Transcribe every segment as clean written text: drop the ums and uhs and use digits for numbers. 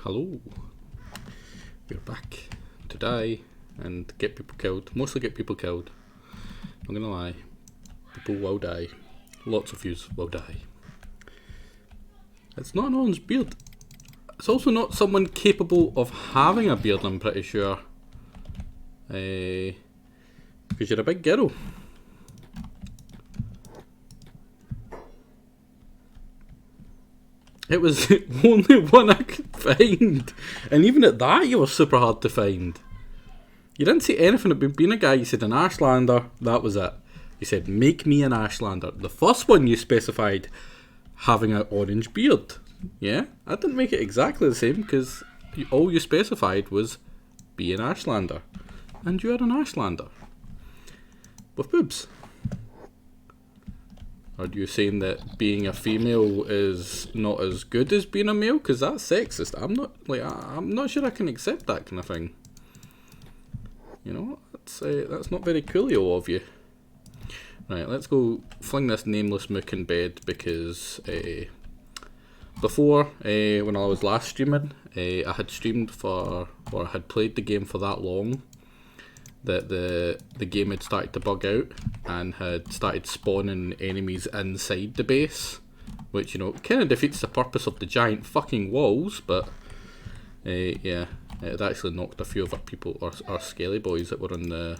Hello. We're back to die and get people killed. Mostly get people killed. I'm gonna lie. People will die. Lots of yous will die. It's not an orange beard. It's also not someone capable of having a beard, I'm pretty sure. Because you're a big girl. It was the only one I could find. And even at that, you were super hard to find. You didn't say anything about being a guy. You said an Ashlander. That was it. You said, make me an Ashlander. The first one you specified having an orange beard. Yeah? I didn't make it exactly the same because all you specified was be an Ashlander. And you are an Ashlander. With boobs. Are you saying that being a female is not as good as being a male? Because that's sexist. I'm not sure I can accept that kind of thing. You know, that's not very coolio of you. Right, let's go fling this nameless mook in bed because before, when I was last streaming, I had streamed for, or had played the game for that long that the game had started to bug out and had started spawning enemies inside the base, which, you know, kind of defeats the purpose of the giant fucking walls, but yeah, it actually knocked a few of our people, our skelly boys that were on the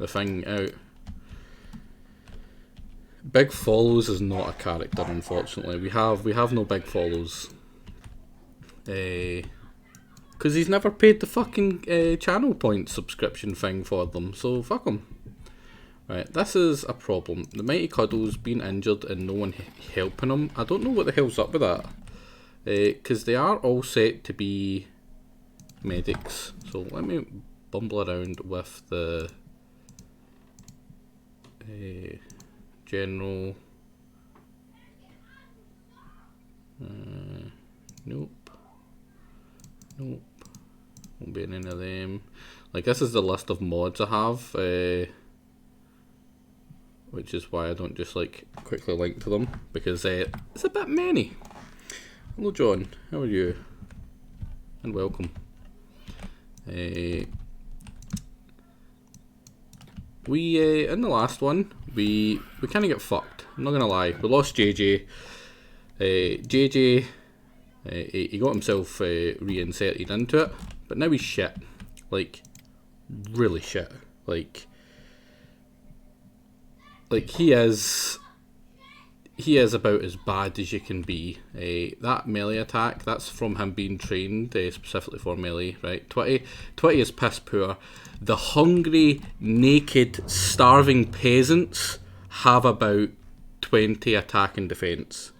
thing out. Big Follows is not a character, unfortunately. We have no Big Follows. Because he's never paid the fucking channel point subscription thing for them, so fuck him. Right, this is a problem. The Mighty Cuddle's been injured and no one helping him. I don't know what the hell's up with that. Because they are all set to be medics. So let me bumble around with the general. Nope. Nope. Won't be in any of them. Like, this is the list of mods I have, which is why I don't just like quickly link to them, because it's a bit many. Hello John, how are you? And welcome. We in the last one we kind of get fucked. I'm not gonna lie. We lost JJ. JJ. He got himself reinserted into it, but now he's shit. Like, really shit. Like he is about as bad as you can be. That melee attack, that's from him being trained specifically for melee, right? 20 is piss poor. The hungry, naked, starving peasants have about 20 attack and defense.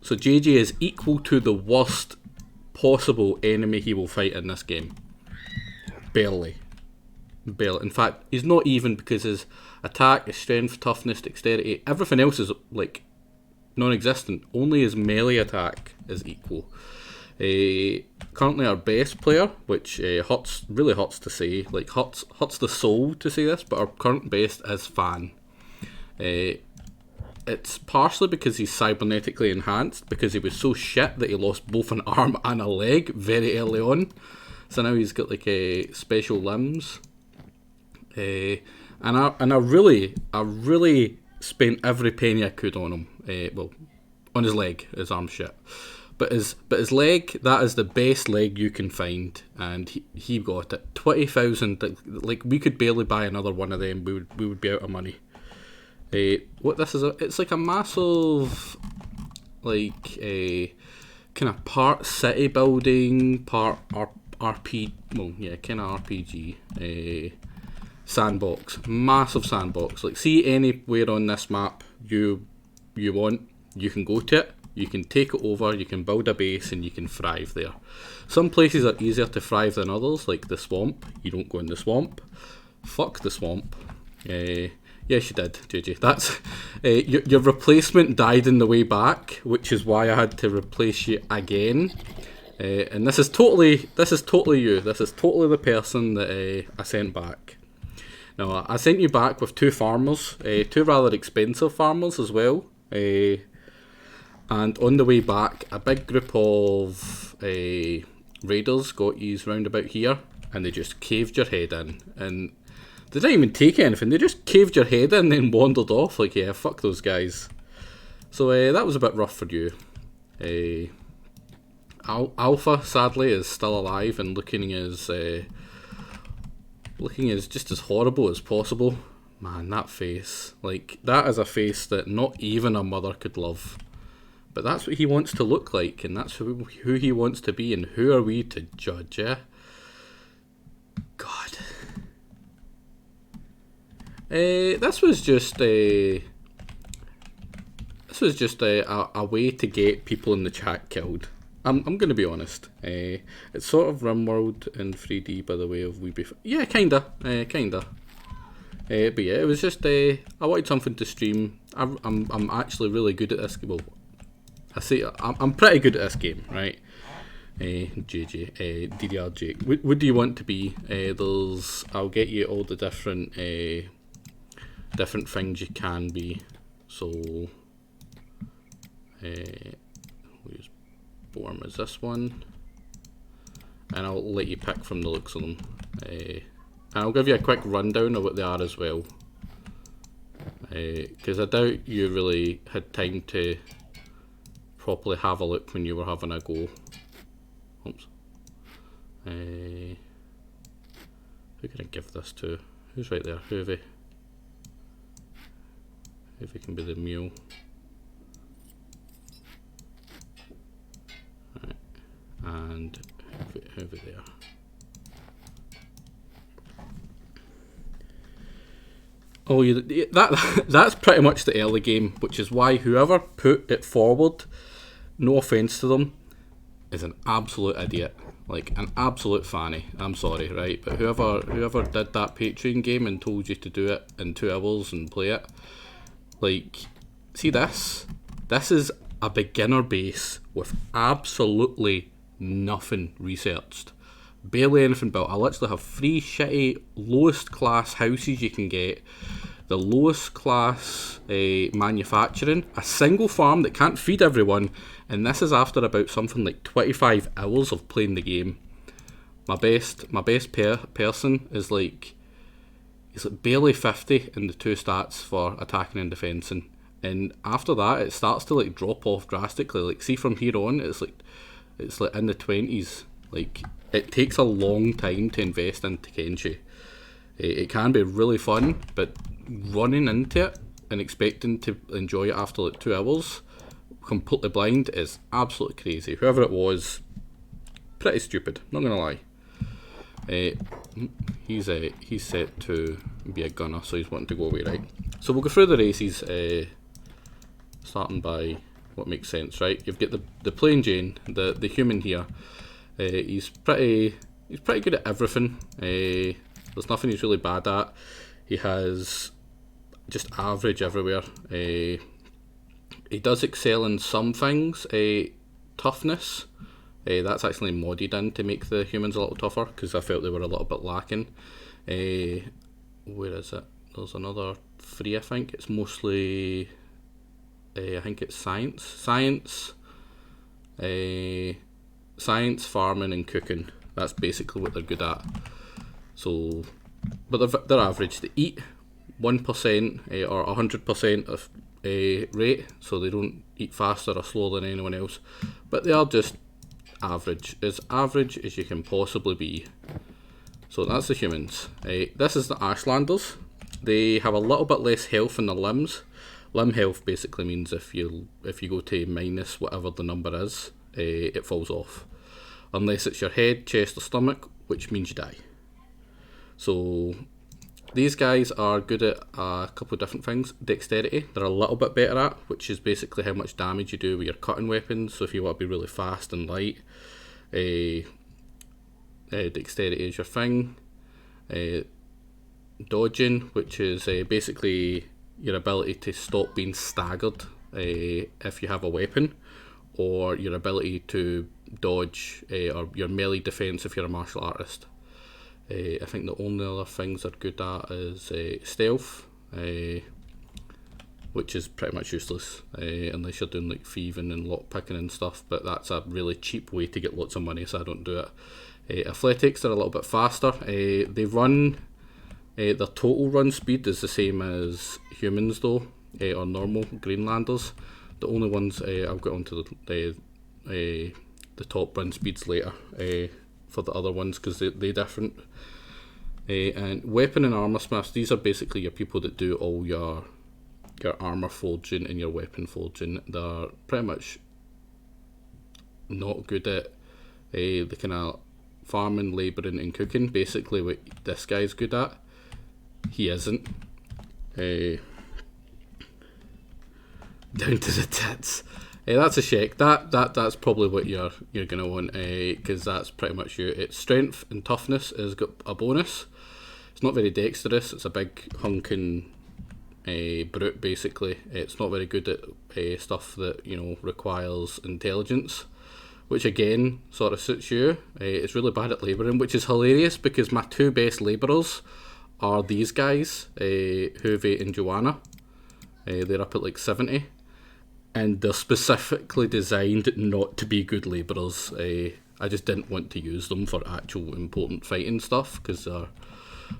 So JJ is equal to the worst possible enemy he will fight in this game. Barely. In fact, he's not even, because his attack, his strength, toughness, dexterity, everything else is like non-existent. Only his melee attack is equal. Currently our best player, which really hurts to say, like hurts the soul to say this, but our current best is Fan. It's partially because he's cybernetically enhanced, because he was so shit that he lost both an arm and a leg very early on. So now he's got like special limbs. And I really spent every penny I could on him. Well, on his leg, his arm's shit. But his leg, that is the best leg you can find, and he got it. 20,000, like we could barely buy another one of them. We would be out of money. What this is, it's like a massive, like kind of part city building, part RP, well yeah, kind of RPG, sandbox, massive sandbox. Like, see anywhere on this map you want, you can go to it, you can take it over, you can build a base, and you can thrive there. Some places are easier to thrive than others, like the swamp. You don't go in the swamp. Fuck the swamp. Yes, you did, JJ. That's your replacement died in the way back, which is why I had to replace you again. And this is totally you. This is totally the person that I sent back. Now, I sent you back with two farmers, two rather expensive farmers as well. And on the way back, a big group of raiders got yous round about here, and they just caved your head in. And they didn't even take anything, they just caved your head in and then wandered off. Like, yeah, fuck those guys. So that was a bit rough for you. Alpha, sadly, is still alive and looking as just as horrible as possible. Man, that face. Like, that is a face that not even a mother could love. But that's what he wants to look like, and that's who he wants to be, and who are we to judge, eh? God. This was just a way to get people in the chat killed. I'm going to be honest. It's sort of RimWorld in 3D by the way of yeah, kinda. But yeah, it was just I wanted something to stream. I'm actually really good at this. Well, I say I'm pretty good at this game, right? JJ, DDRJ. What do you want to be? I'll get you all the different things you can be. So, whose form is this one? And I'll let you pick from the looks of them. And I'll give you a quick rundown of what they are as well. Because I doubt you really had time to properly have a look when you were having a go. Oops. Who can I give this to? Who's right there? Hoovy. Hoovy can be the mule. Right. And Hoovy there. Oh, that's pretty much the early game, which is why whoever put it forward, no offence to them, is an absolute idiot. Like, an absolute fanny. I'm sorry, right? But whoever did that Patreon game and told you to do it in 2 hours and play it, like, see this? This is a beginner base with absolutely nothing researched. Barely anything built. I literally have 3 shitty lowest class houses you can get, the lowest class manufacturing, a single farm that can't feed everyone, and this is after about something like 25 hours of playing the game. My best person is like, he's like barely 50 in the 2 stats for attacking and defensing, and after that it starts to like drop off drastically. Like, see, from here on it's like in the 20s. Like, it takes a long time to invest into Kenshi. It can be really fun, but running into it and expecting to enjoy it after like 2 hours, completely blind, is absolutely crazy. Whoever it was, pretty stupid, not gonna lie. He's set to be a gunner, so he's wanting to go away, right? So we'll go through the races, starting by what makes sense, right? You've got the plain Jane, the human here. He's pretty good at everything. There's nothing he's really bad at. He has just average everywhere. He does excel in some things. Toughness. That's actually modded in to make the humans a little tougher, because I felt they were a little bit lacking. Where is it? There's another 3, I think. It's mostly, I think it's science. Science, farming and cooking. That's basically what they're good at. So, but they're average. They eat 1% or 100% of rate, so they don't eat faster or slower than anyone else. But they are just average as you can possibly be. So that's the humans. This is the Ashlanders. They have a little bit less health in their limbs. Limb health basically means if you go to minus whatever the number is, it falls off. Unless it's your head, chest or stomach, which means you die. So these guys are good at a couple of different things. Dexterity, they're a little bit better at, which is basically how much damage you do with your cutting weapons. So if you want to be really fast and light, dexterity is your thing. Dodging, which is basically your ability to stop being staggered if you have a weapon, or your ability to dodge, or your melee defense if you're a martial artist. I think the only other things they're good at is stealth, which is pretty much useless unless you're doing like thieving and lockpicking and stuff, but that's a really cheap way to get lots of money, so I don't do it. Athletics, they're a little bit faster. They run, their total run speed is the same as humans though, or normal Greenlanders. The only ones, I'll get onto the top run speeds later for the other ones, because they're different. And weapon and armor smiths, these are basically your people that do all your armor forging and your weapon forging. They're pretty much not good at the kind of farming, labouring and cooking. Basically what this guy's good at, he isn't. Down to the tits. That's a shake. That's probably what you're gonna want, because that's pretty much you. Its strength and toughness has got a bonus. It's not very dexterous. It's a big hunking brute basically. It's not very good at stuff that requires intelligence, which again sort of suits you. It's really bad at labouring, which is hilarious because my two best labourers are these guys, Huve and Joanna. They're up at like 70. And they're specifically designed not to be good labourers. I just didn't want to use them for actual important fighting stuff, because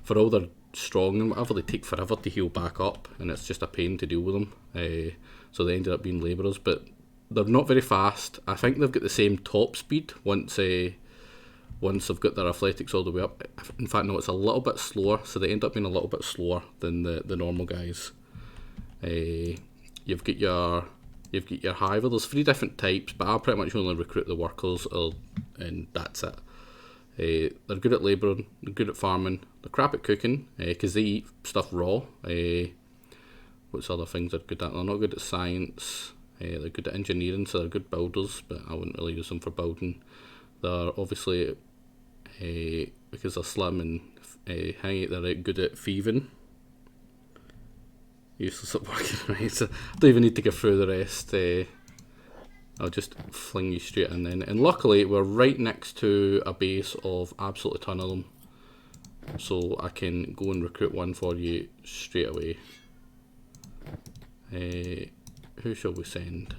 for all they're strong and whatever, they take forever to heal back up, and it's just a pain to deal with them. So they ended up being labourers, but they're not very fast. I think they've got the same top speed once they've got their athletics all the way up. In fact, no, it's a little bit slower, so they end up being a little bit slower than the normal guys. You've got your hiver. There's 3 different types, but I pretty much only recruit the workers, and that's it. They're good at labouring, they're good at farming, they're crap at cooking, because they eat stuff raw. What's other things they're good at? They're not good at science, they're good at engineering, so they're good builders, but I wouldn't really use them for building. They're obviously, because they're slim and they're good at thieving. Useless at working, right? So I don't even need to go through the rest. I'll just fling you straight in then. And luckily, we're right next to a base of absolutely a ton of them, so I can go and recruit one for you straight away. Who shall we send?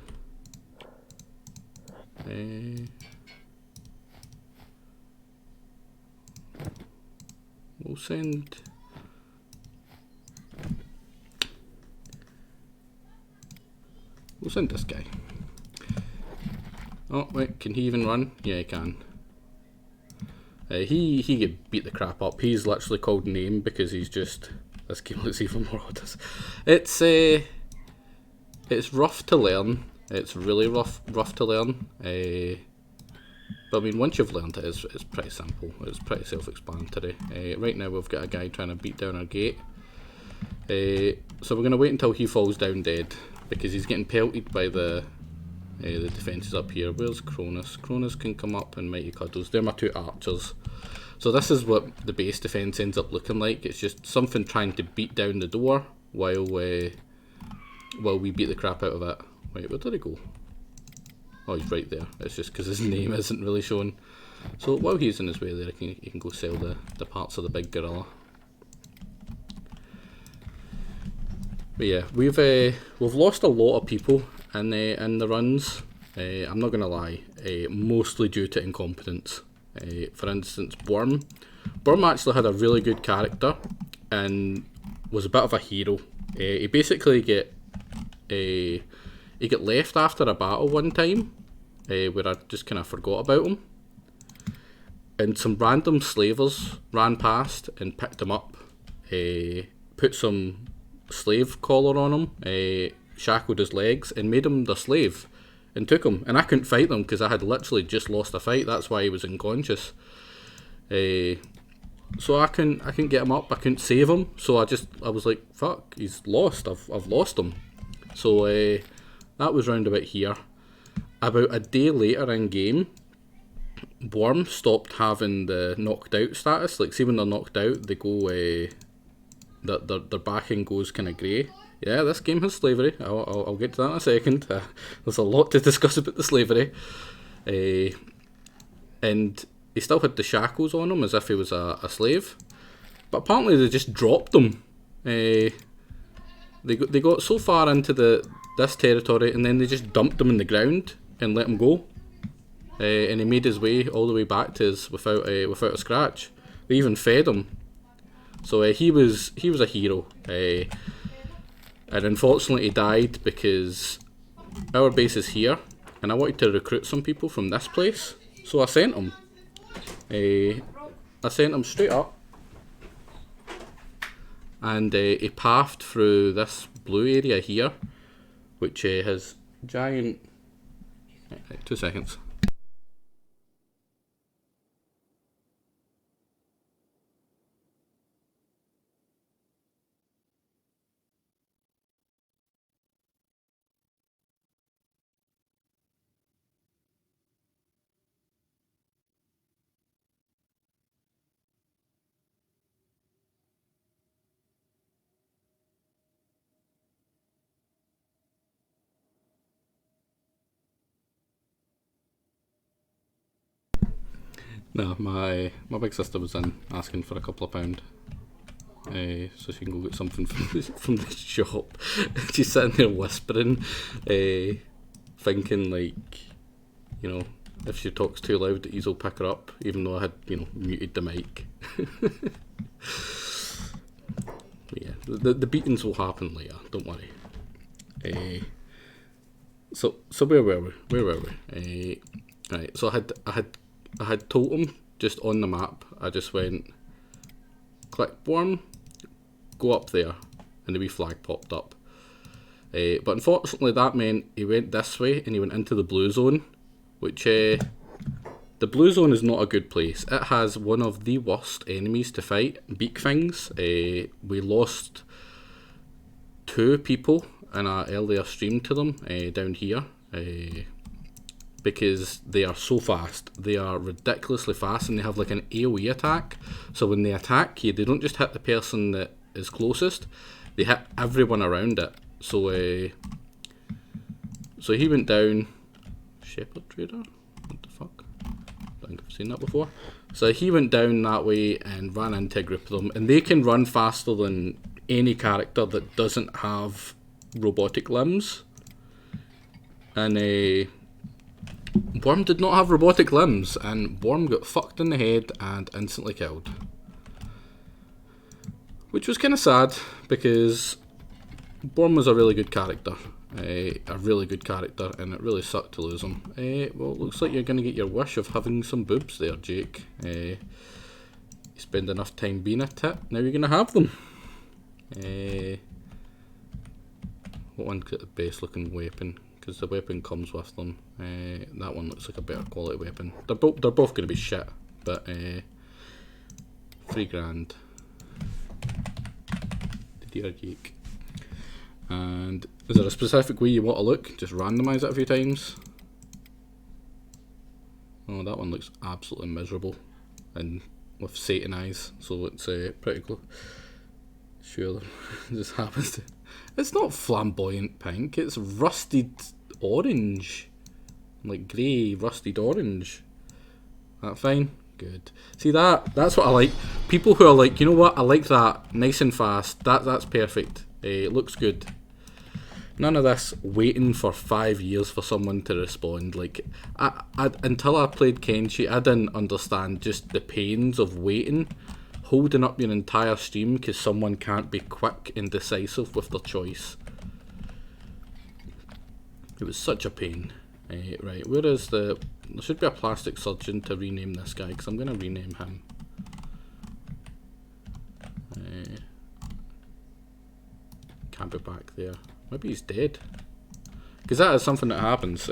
We'll send. We'll send this guy. Oh wait, can he even run? Yeah, he can. He could beat the crap up. He's literally called Name because he's just, this game looks even more odd. It's rough to learn. It's really rough to learn. But I mean, once you've learned it, it's pretty simple. It's pretty self-explanatory. Right now we've got a guy trying to beat down our gate. So we're gonna wait until he falls down dead, because he's getting pelted by the defences up here. Where's Cronus? Cronus can come up and Mighty Cuddles. They're my 2 archers. So this is what the base defence ends up looking like. It's just something trying to beat down the door while we beat the crap out of it. Wait, where did he go? Oh, he's right there. It's just because his name isn't really shown. So while he's in his way there, he can go sell the parts of the big gorilla. But yeah, we've lost a lot of people in the runs. I'm not gonna lie, mostly due to incompetence. For instance, Worm actually had a really good character and was a bit of a hero. He basically get left after a battle one time, where I just kind of forgot about him, and some random slavers ran past and picked him up, put some slave collar on him, shackled his legs and made him their slave, and took him. And I couldn't fight them because I had literally just lost a fight. That's why he was unconscious. So I couldn't get him up. I couldn't save him. So I was like, fuck, he's lost. I've lost him. So that was round about here. About a day later in game, Worm stopped having the knocked out status. Like, see when they're knocked out, they go their backing goes kind of grey. Yeah, this game has slavery. I'll get to that in a second. There's a lot to discuss about the slavery. And he still had the shackles on him as if he was a slave. But apparently they just dropped him. they got so far into this territory, and then they just dumped him in the ground and let him go. And he made his way all the way back to us without a scratch. They even fed him. So he was a hero. And unfortunately he died because our base is here, and I wanted to recruit some people from this place. So I sent him. I sent him straight up. And he pathed through this blue area here, which has giant... 2 seconds. No, my big sister was in asking for a couple of £2, so she can go get something from the shop. She's sitting there whispering, thinking like, you know, if she talks too loud, that he'll pick her up, even though I had, you know, muted the mic. But yeah, the beatings will happen later. Don't worry. So where were we? Right. So I had told him just on the map. I just went, click worm, go up there, and the wee flag popped up. But unfortunately that meant he went this way and he went into the blue zone, which the blue zone is not a good place. It has one of the worst enemies to fight, beak things. We lost 2 people in an earlier stream to them down here. Because they are so fast. They are ridiculously fast, and they have like an AoE attack. So when they attack you, they don't just hit the person that is closest, they hit everyone around it. So so he went down. Shepherd Trader? What the fuck? I think I've seen that before. So he went down that way and ran into a group of them, and they can run faster than any character that doesn't have robotic limbs. And Worm did not have robotic limbs, and Worm got fucked in the head and instantly killed. Which was kind of sad, because Worm was a really good character. And it really sucked to lose him. Well, it looks like you're going to get your wish of having some boobs there, Jake. You spend enough time being a tit, now you're going to have them. What one's got the best looking weapon? Because the weapon comes with them. That one looks like a better quality weapon. They're both going to be shit, but $3,000. The dear geek. And is there a specific way you want to look? Just randomise it a few times. Oh, that one looks absolutely miserable, and with Satan eyes, so it's pretty close. Sure, it just happens to. It's not flamboyant pink, it's rusted orange. Like grey, rusted orange. That fine? Good. See that's what I like. People who are like, you know what, I like that, nice and fast, that's perfect. It looks good. None of this waiting for 5 years for someone to respond. Like, until I played Kenshi, I didn't understand just the pains of waiting, holding up your entire stream because someone can't be quick and decisive with their choice. It was such a pain. Right, where is the... There should be a plastic surgeon to rename this guy, because I'm going to rename him. Can't be back there. Maybe he's dead. Because that is something that happens.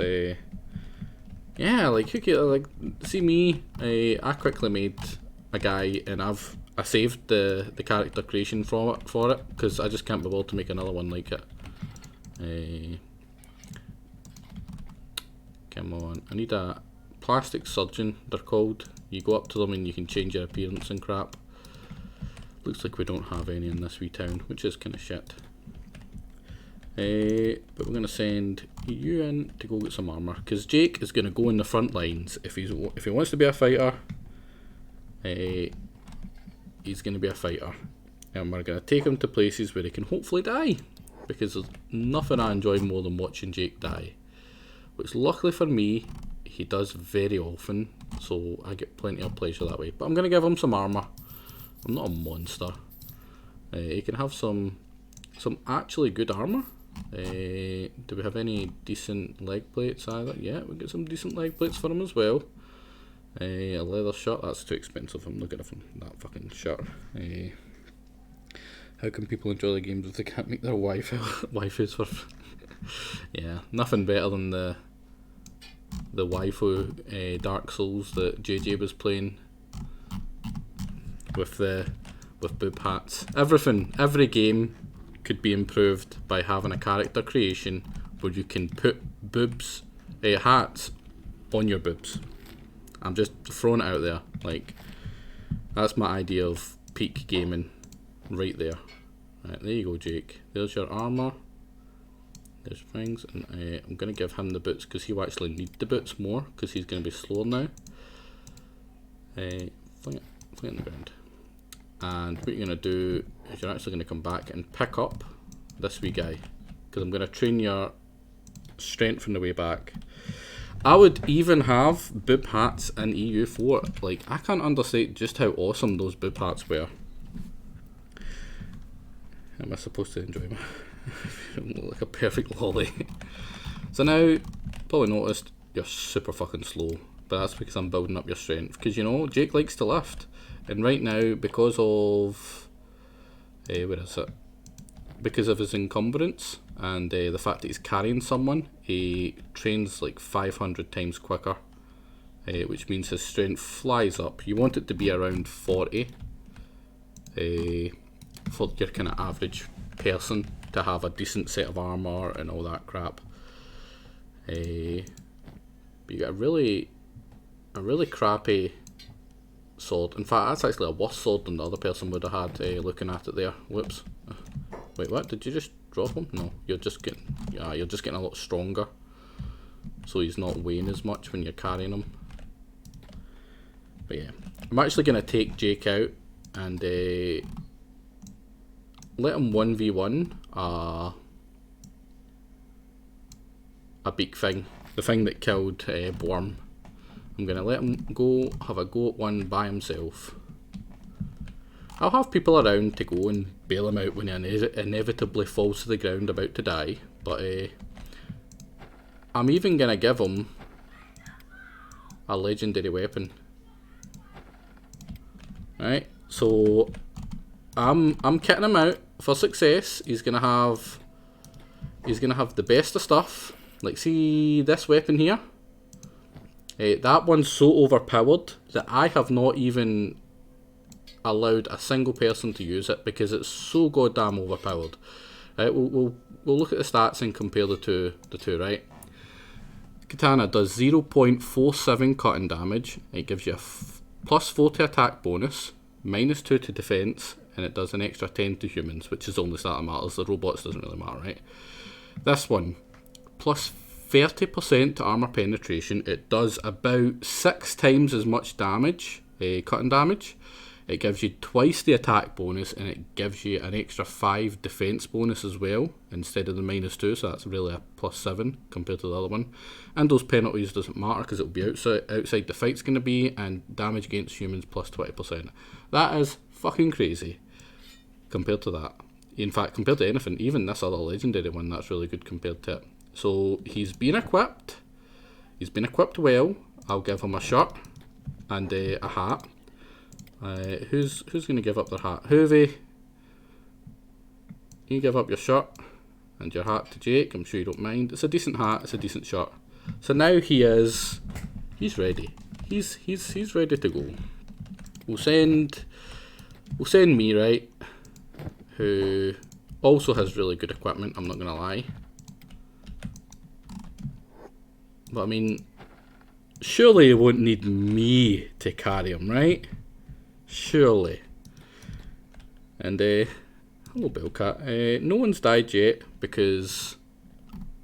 Yeah, like, who cares? Like, see me, I quickly made a guy, and I saved the character creation for it, because I just can't be able to make another one like it. Come on, I need a plastic surgeon, they're called. You go up to them and you can change your appearance and crap. Looks like we don't have any in this wee town, which is kind of shit. But we're going to send you in to go get some armour, because Jake is going to go in the front lines. If he wants to be a fighter, he's going to be a fighter, and we're going to take him to places where he can hopefully die. because there's nothing I enjoy more than watching Jake die. Which luckily for me, he does very often, so I get plenty of pleasure that way. But I'm going to give him some armour. I'm not a monster. He can have some actually good armour. Do we have any decent leg plates either? Yeah, we get some decent leg plates for him as well. A leather shirt, that's too expensive. I'm not gonna give him that fucking shirt. How can people enjoy the games if they can't make their waifus for... Yeah, nothing better than the waifu Dark Souls that JJ was playing with boob hats. Every game could be improved by having a character creation where you can put boobs, hats on your boobs. I'm just throwing it out there. Like, that's my idea of peak gaming, right there. Right, there you go, Jake. There's your armour. There's things, and I'm gonna give him the boots because he'll actually need the boots more because he's gonna be slower now. Fling it on the ground. And what you're going to do is you're actually going to come back and pick up this wee guy, because I'm going to train your strength from the way back. I would even have boob hats in EU4. Like, I can't understate just how awesome those boob hats were. Am I supposed to enjoy my... I look like a perfect lolly. So now, probably noticed you're super fucking slow, but that's because I'm building up your strength. Because, you know, Jake likes to lift. And right now, because of... where is it? Because of his encumbrance and the fact that he's carrying someone, he trains like 500 times quicker. Which means his strength flies up. You want it to be around 40. For your kind of average person to have a decent set of armour and all that crap. But you get a really crappy sword. In fact, that's actually a worse sword than the other person would have had looking at it there. Whoops. Wait, what? Did you just drop him? No, you're just getting a lot stronger. So he's not weighing as much when you're carrying him. But yeah, I'm actually going to take Jake out and let him 1v1 a big thing. The thing that killed Borm. I'm going to let him go, have a go at one by himself. I'll have people around to go and bail him out when he inevitably falls to the ground about to die. But I'm even going to give him a legendary weapon. Right, so I'm kitting him out for success. He's gonna have the best of stuff. Like, see this weapon here? That one's so overpowered that I have not even allowed a single person to use it because it's so goddamn overpowered. Right, we'll look at the stats and compare the two. Right, Katana does 0.47 cutting damage. It gives you a +4 to attack bonus, -2 to defense, and it does an extra 10 to humans, which is only that matters. The robots doesn't really matter, right? This one, +30% to armor penetration. It does about 6 times as much damage, cutting damage. It gives you twice the attack bonus, and it gives you an extra 5 defense bonus as well, instead of the -2, so that's really a +7 compared to the other one. And those penalties doesn't matter because it'll be outside the fight's going to be, and damage against humans +20%. That is fucking crazy compared to that. In fact, compared to anything, even this other legendary one, that's really good compared to it. So he's been equipped. He's been equipped well. I'll give him a shirt and a hat. Who's going to give up their hat? Hoovy, you give up your shirt and your hat to Jake. I'm sure you don't mind. It's a decent hat. It's a decent shirt. So now he's ready. He's ready to go. We'll send me, right, who also has really good equipment. I'm not gonna lie. But I mean, surely you won't need me to carry him, right? Surely. And hello Bellcat. No one's died yet because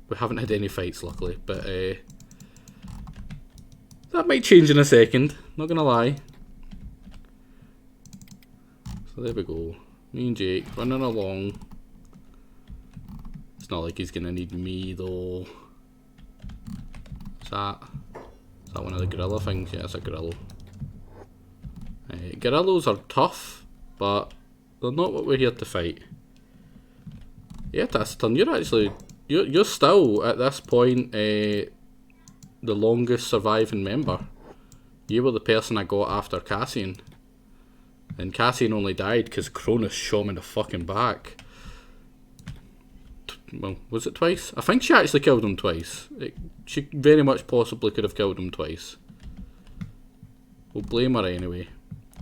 we haven't had any fights, luckily. But that might change in a second. Not gonna lie. So there we go. Me and Jake running along. It's not like he's gonna need me though. Is that one of the gorilla things? Yeah, it's a gorilla. Gorillas are tough, but they're not what we're here to fight. Yeah, Taciturn, you're still at this point the longest surviving member. You were the person I got after Cassian. And Cassian only died because Cronus shot him in the fucking back. Well, was it twice? I think she actually killed him twice. She very much possibly could have killed him twice. We'll blame her anyway.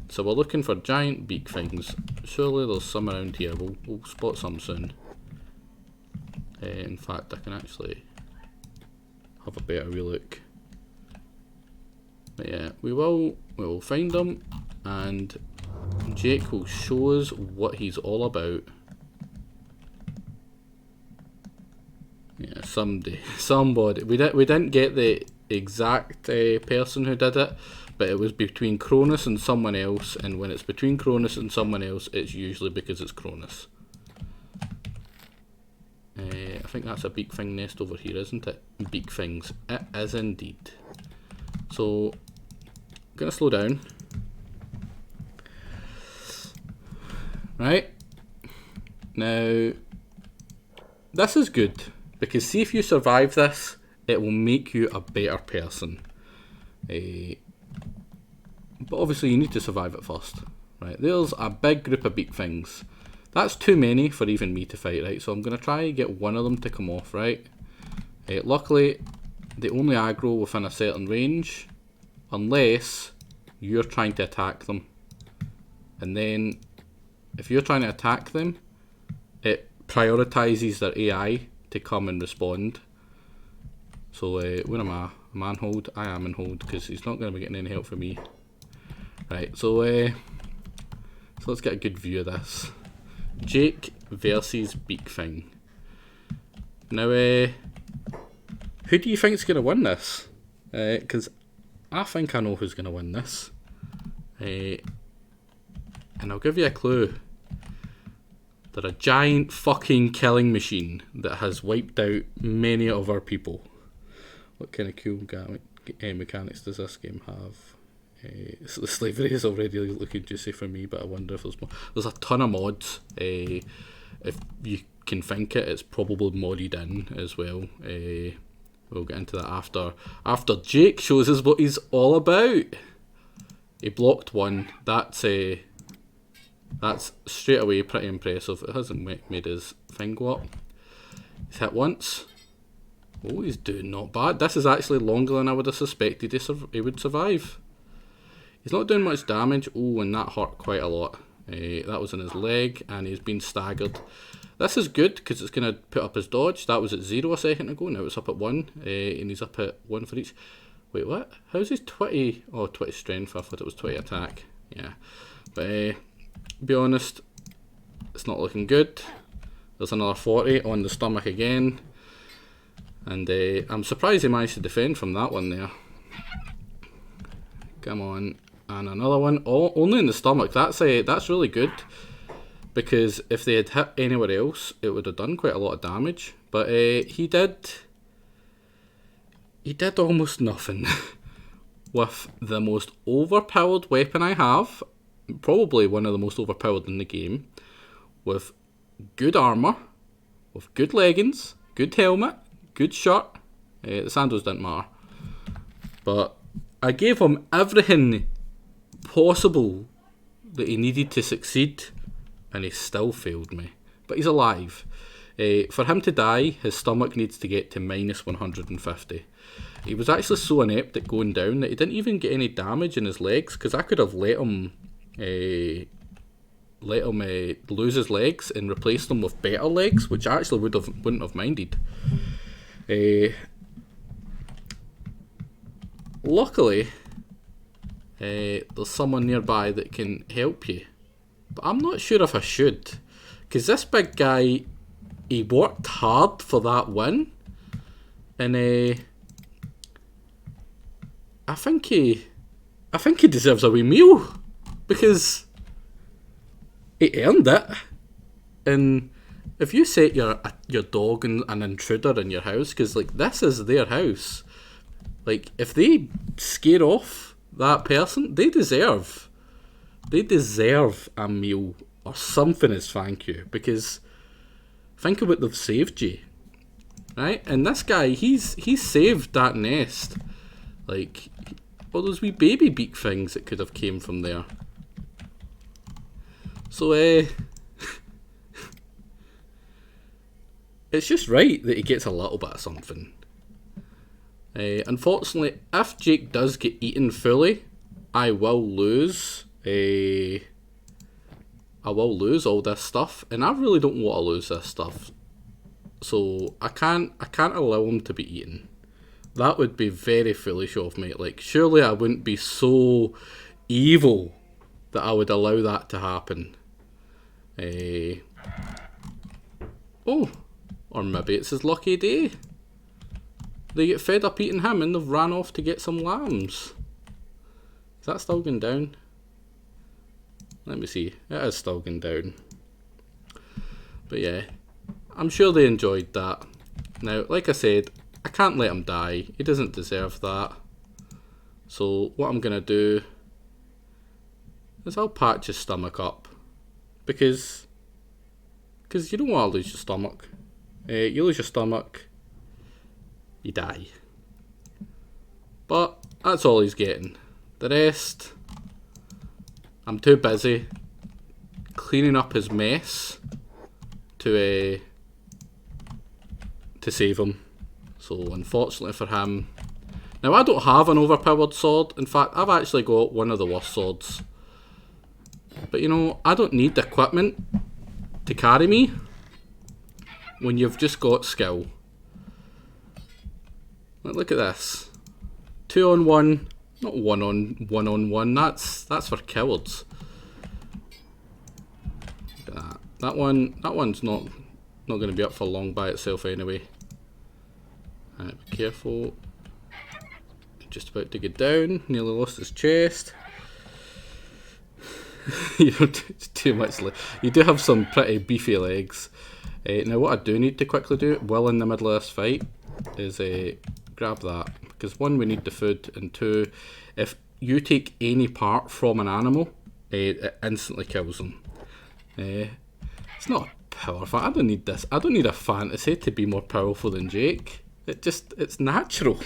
So we're looking for giant beak things. Surely there's some around here. We'll spot some soon. In fact, I can actually have a better relook. But yeah, we will find them, and Jake will show us what he's all about. Yeah, somebody. We didn't get the exact person who did it, but it was between Cronus and someone else. And when it's between Cronus and someone else, it's usually because it's Cronus. I think that's a beak thing nest over here, isn't it? Beak things. It is indeed. So, I'm gonna slow down. Right. Now, this is good, because see if you survive this, it will make you a better person. But obviously you need to survive it first. Right, there's a big group of beak things. That's too many for even me to fight, right? So I'm going to try and get one of them to come off, right? Luckily, they only aggro within a certain range, unless you're trying to attack them. And then, if you're trying to attack them, it prioritizes their AI to come and respond. So, where am I? I'm on hold? I am in hold, because he's not going to be getting any help from me. Right, so let's get a good view of this. Jake versus Beak Thing. Now, who do you think's going to win this? Because I think I know who's going to win this. And I'll give you a clue. They're a giant fucking killing machine that has wiped out many of our people. What kind of cool mechanics does this game have? So the slavery is already looking juicy for me, but I wonder if there's more. There's a ton of mods. If you can think it, it's probably modded in as well. We'll get into that after Jake shows us what he's all about. He blocked one. That's straight away pretty impressive. It hasn't made his thing go up. He's hit once. Oh, he's doing not bad. This is actually longer than I would have suspected he would survive. He's not doing much damage. Oh, and that hurt quite a lot. That was in his leg, and he's been staggered. This is good, because it's going to put up his dodge. That was at 0 a second ago, now it's up at 1. And he's up at 1 for each. Wait, what? How's his 20? Oh, 20 strength. I thought it was 20 attack. Yeah. But, be honest, it's not looking good. There's another 40 on the stomach again. And I'm surprised he managed to defend from that one there. Come on. And another one, only in the stomach. That's really good, because if they had hit anywhere else, it would have done quite a lot of damage. But he did almost nothing with the most overpowered weapon I have, probably one of the most overpowered in the game, with good armor, with good leggings, good helmet, good shirt. The sandals didn't matter, but I gave him everything possible that he needed to succeed, and he still failed me. But he's alive. For him to die, his stomach needs to get to minus 150. He was actually so inept at going down that he didn't even get any damage in his legs, because I could have let him lose his legs and replace them with better legs, which I actually wouldn't have minded. Luckily, there's someone nearby that can help you, but I'm not sure if I should, because this big guy, he worked hard for that win, and I think he deserves a wee meal, because he earned it. And if you set your dog an intruder in your house, because like this is their house, like if they scare off that person, they deserve a meal or something as thank you, because think of what they've saved you, right? And this guy, he's saved that nest, like all those wee baby beak things that could have came from there. So it's just right that he gets a little bit of something. Unfortunately, if Jake does get eaten fully, I will lose. I will lose all this stuff, and I really don't want to lose this stuff. So I can't allow him to be eaten. That would be very foolish of me. Like, surely I wouldn't be so evil that I would allow that to happen. Oh, or maybe it's his lucky day. They get fed up eating him and they've ran off to get some lambs. Is that still going down? Let me see. It is still going down. But yeah, I'm sure they enjoyed that. Now, like I said, I can't let him die. He doesn't deserve that. So what I'm going to do is I'll patch his stomach up. Because you don't want to lose your stomach. You lose your stomach, you die. But that's all he's getting. The rest, I'm too busy cleaning up his mess to save him. So unfortunately for him, now I don't have an overpowered sword. In fact, I've actually got one of the worst swords. But you know, I don't need equipment to carry me when you've just got skill. Look at this. 2 on 1, not 1 on 1. That's for cowards. Look at that. That one's not going to be up for long by itself anyway. Alright, be careful. Just about to get down. Nearly lost his chest. You know, too much. You do have some pretty beefy legs. Now what I do need to quickly do, while in the middle of this fight, is grab that. Because 1, we need the food, and 2, if you take any part from an animal, it instantly kills them. It's not powerful. I don't need this. I don't need a fantasy to be more powerful than Jake. It's natural.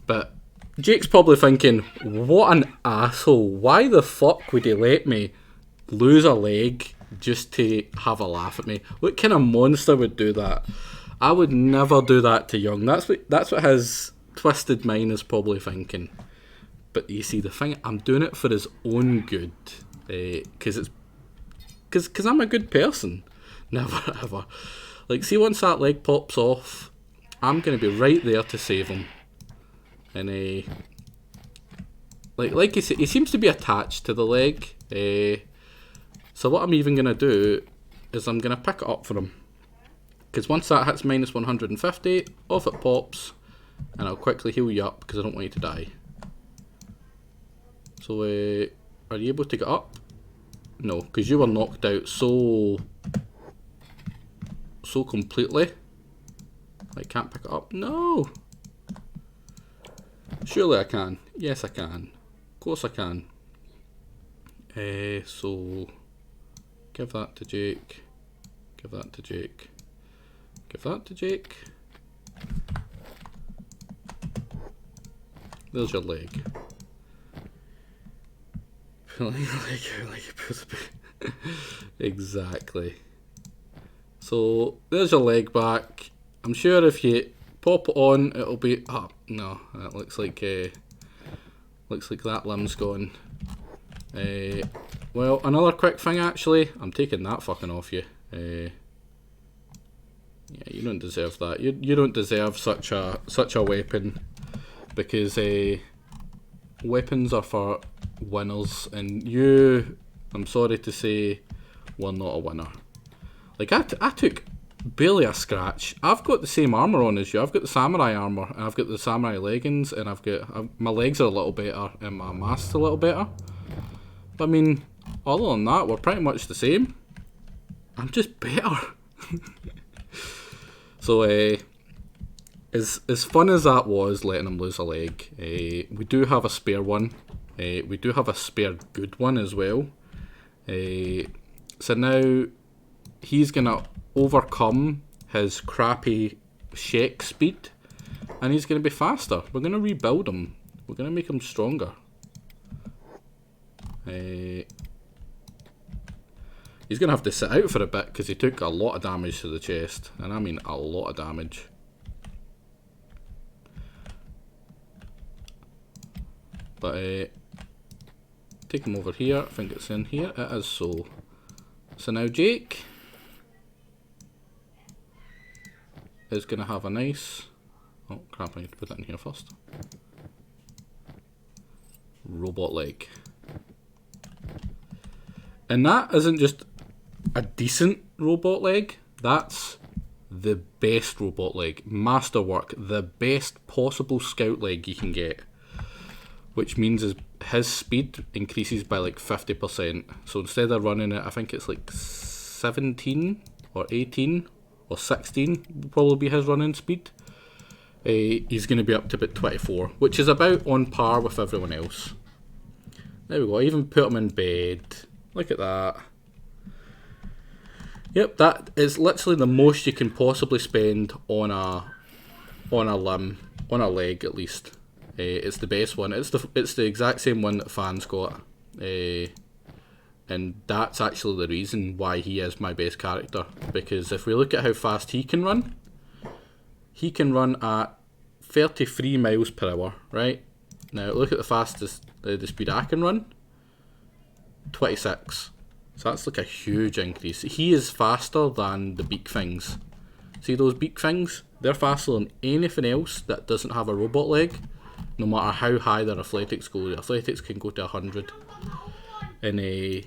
But Jake's probably thinking, what an asshole. Why the fuck would he let me lose a leg just to have a laugh at me? What kind of monster would do that? I would never do that to Young. That's what his twisted mind is probably thinking. But you see, the thing, I'm doing it for his own good. Because I'm a good person. Never ever. Like, see, once that leg pops off, I'm going to be right there to save him. And like he said, he seems to be attached to the leg. So what I'm even going to do is I'm going to pick it up for him. Because once that hits minus 150, off it pops, and I'll quickly heal you up because I don't want you to die. So, are you able to get up? No, because you were knocked out so completely. I can't pick it up. No! Surely I can. Yes, I can. Of course I can. So, give that to Jake. Give that to Jake. Give that to Jake. There's your leg. Exactly. So there's your leg back. I'm sure if you pop it on, it'll be. Oh no, that looks like that limb's gone. Well, another quick thing actually. I'm taking that fucking off you. Yeah, you don't deserve that. You don't deserve such a weapon, because weapons are for winners, and you, I'm sorry to say, were not a winner. Like I took barely a scratch. I've got the same armor on as you. I've got the samurai armor, and I've got the samurai leggings, and my legs are a little better, and my mask's a little better. But I mean, other than that, we're pretty much the same. I'm just better. So, as fun as that was, letting him lose a leg, we do have a spare one. We do have a spare good one as well. So now he's going to overcome his crappy check speed, and he's going to be faster. We're going to rebuild him. We're going to make him stronger. He's going to have to sit out for a bit because he took a lot of damage to the chest, and I mean a lot of damage. But take him over here. I think it's in here. It is so. So now Jake is going to have a nice... Oh crap, I need to put that in here first. Robot leg. And that isn't just a decent robot leg. That's the best robot leg. Masterwork. The best possible scout leg you can get. Which means his speed increases by like 50%. So instead of running it, I think it's like 17 or 18 or 16 will probably be his running speed. He's going to be up to about 24, which is about on par with everyone else. There we go. I even put him in bed. Look at that. Yep, that is literally the most you can possibly spend on a limb, on a leg at least. It's the best one. It's the exact same one that Fan's got, and that's actually the reason why he is my best character. Because if we look at how fast he can run at 33 miles per hour. Right now, look at the fastest the speed I can run. 26. So that's like a huge increase. He is faster than the beak things. See those beak things? They're faster than anything else that doesn't have a robot leg. No matter how high their athletics go, the athletics can go to 100, and he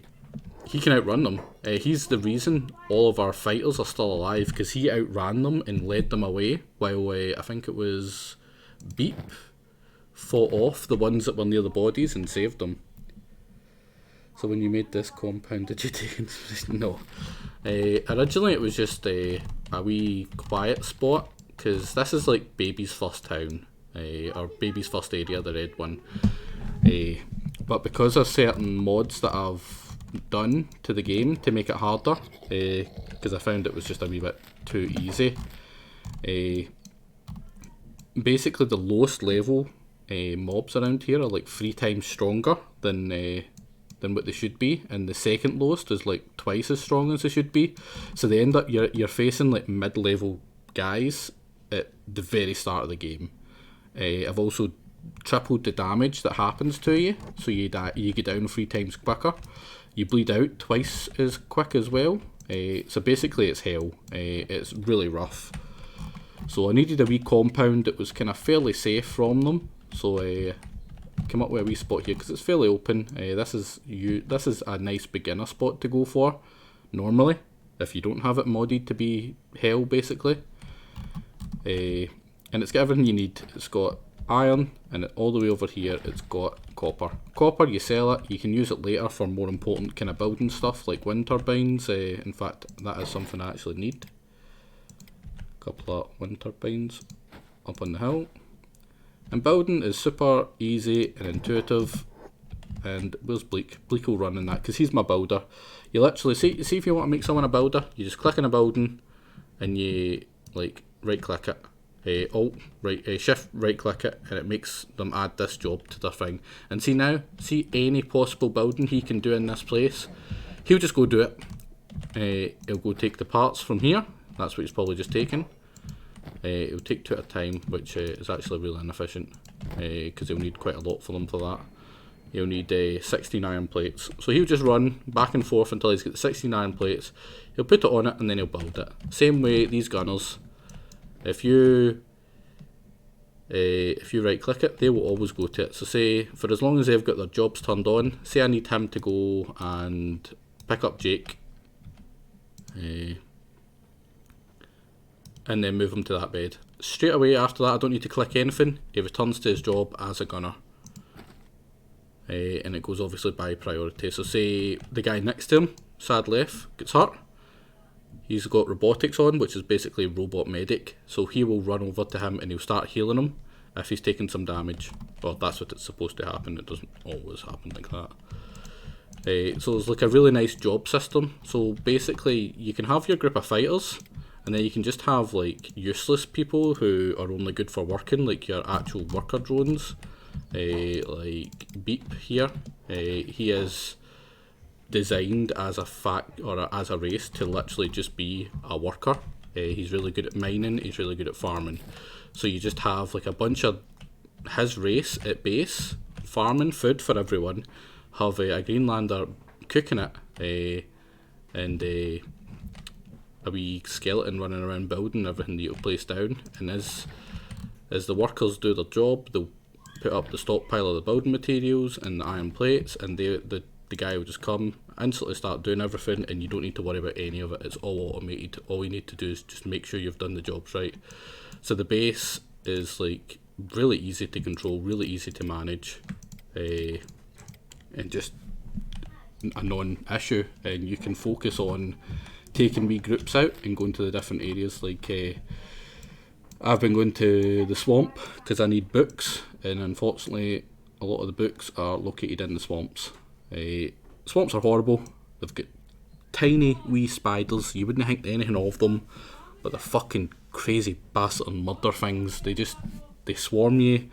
can outrun them. He's the reason all of our fighters are still alive, because he outran them and led them away, while I think it was Beep fought off the ones that were near the bodies and saved them. So when you made this compound, did you take inspiration? No. Originally it was just a wee quiet spot, because this is like Baby's first town. Or Baby's first area, the red one. But because of certain mods that I've done to the game to make it harder, because I found it was just a wee bit too easy. Basically the lowest level mobs around here are like 3 times stronger than what they should be, and the second lowest is like twice as strong as they should be. So they end up you're facing like mid-level guys at the very start of the game. I've also tripled the damage that happens to you, so you get down 3 times quicker. You bleed out twice as quick as well. So basically it's hell. It's really rough. So I needed a wee compound that was kind of fairly safe from them. So I come up with a wee spot here because it's fairly open. This is a nice beginner spot to go for normally, if you don't have it modded to be hell basically. And it's got everything you need. It's got iron, and all the way over here it's got copper. Copper, you sell it, you can use it later for more important kind of building stuff like wind turbines. In fact, that is something I actually need. A couple of wind turbines up on the hill. And building is super easy and intuitive. And where's Bleak? Bleak will run in that because he's my builder. You literally see if you want to make someone a builder, you just click on a building and you like right click it. Shift right click it, and it makes them add this job to their thing. And see now, see any possible building he can do in this place, he'll just go do it. He'll go take the parts from here. That's what he's probably just taken. He'll take 2 at a time, which is actually really inefficient, because he'll need quite a lot for them for that. He'll need 16 iron plates. So he'll just run back and forth until he's got the 16 iron plates. He'll put it on it and then he'll build it. Same way these gunners. If you right click it, they will always go to it. So say, for as long as they've got their jobs turned on, say I need him to go and pick up Jake, and then move him to that bed. Straight away after that, I don't need to click anything, he returns to his job as a gunner. And it goes obviously by priority. So say the guy next to him, sad left, gets hurt, He's got robotics on, which is basically robot medic. So he will run over to him and he'll start healing him if he's taken some damage. Well, that's what it's supposed to happen. It doesn't always happen like that. So there's like a really nice job system. So basically, you can have your group of fighters, and then you can just have like useless people who are only good for working, like your actual worker drones. Like Beep here, he is designed as as a race to literally just be a worker. He's really good at mining. He's really good at farming. So you just have like a bunch of his race at base, farming food for everyone. Have a Greenlander cooking it, and a wee skeleton running around building everything that you'll place down. And as the workers do their job, they'll put up the stockpile of the building materials and the iron plates, and the guy will just come, instantly start doing everything, and you don't need to worry about any of it. It's all automated. All you need to do is just make sure you've done the jobs right. So the base is like really easy to control, really easy to manage, and just a non-issue, and you can focus on taking wee groups out and going to the different areas. Like I've been going to the swamp because I need books, and unfortunately a lot of the books are located in the swamps. Swamps are horrible. They've got tiny wee spiders. You wouldn't think anything of them, but they're fucking crazy bastard murder things. They swarm you.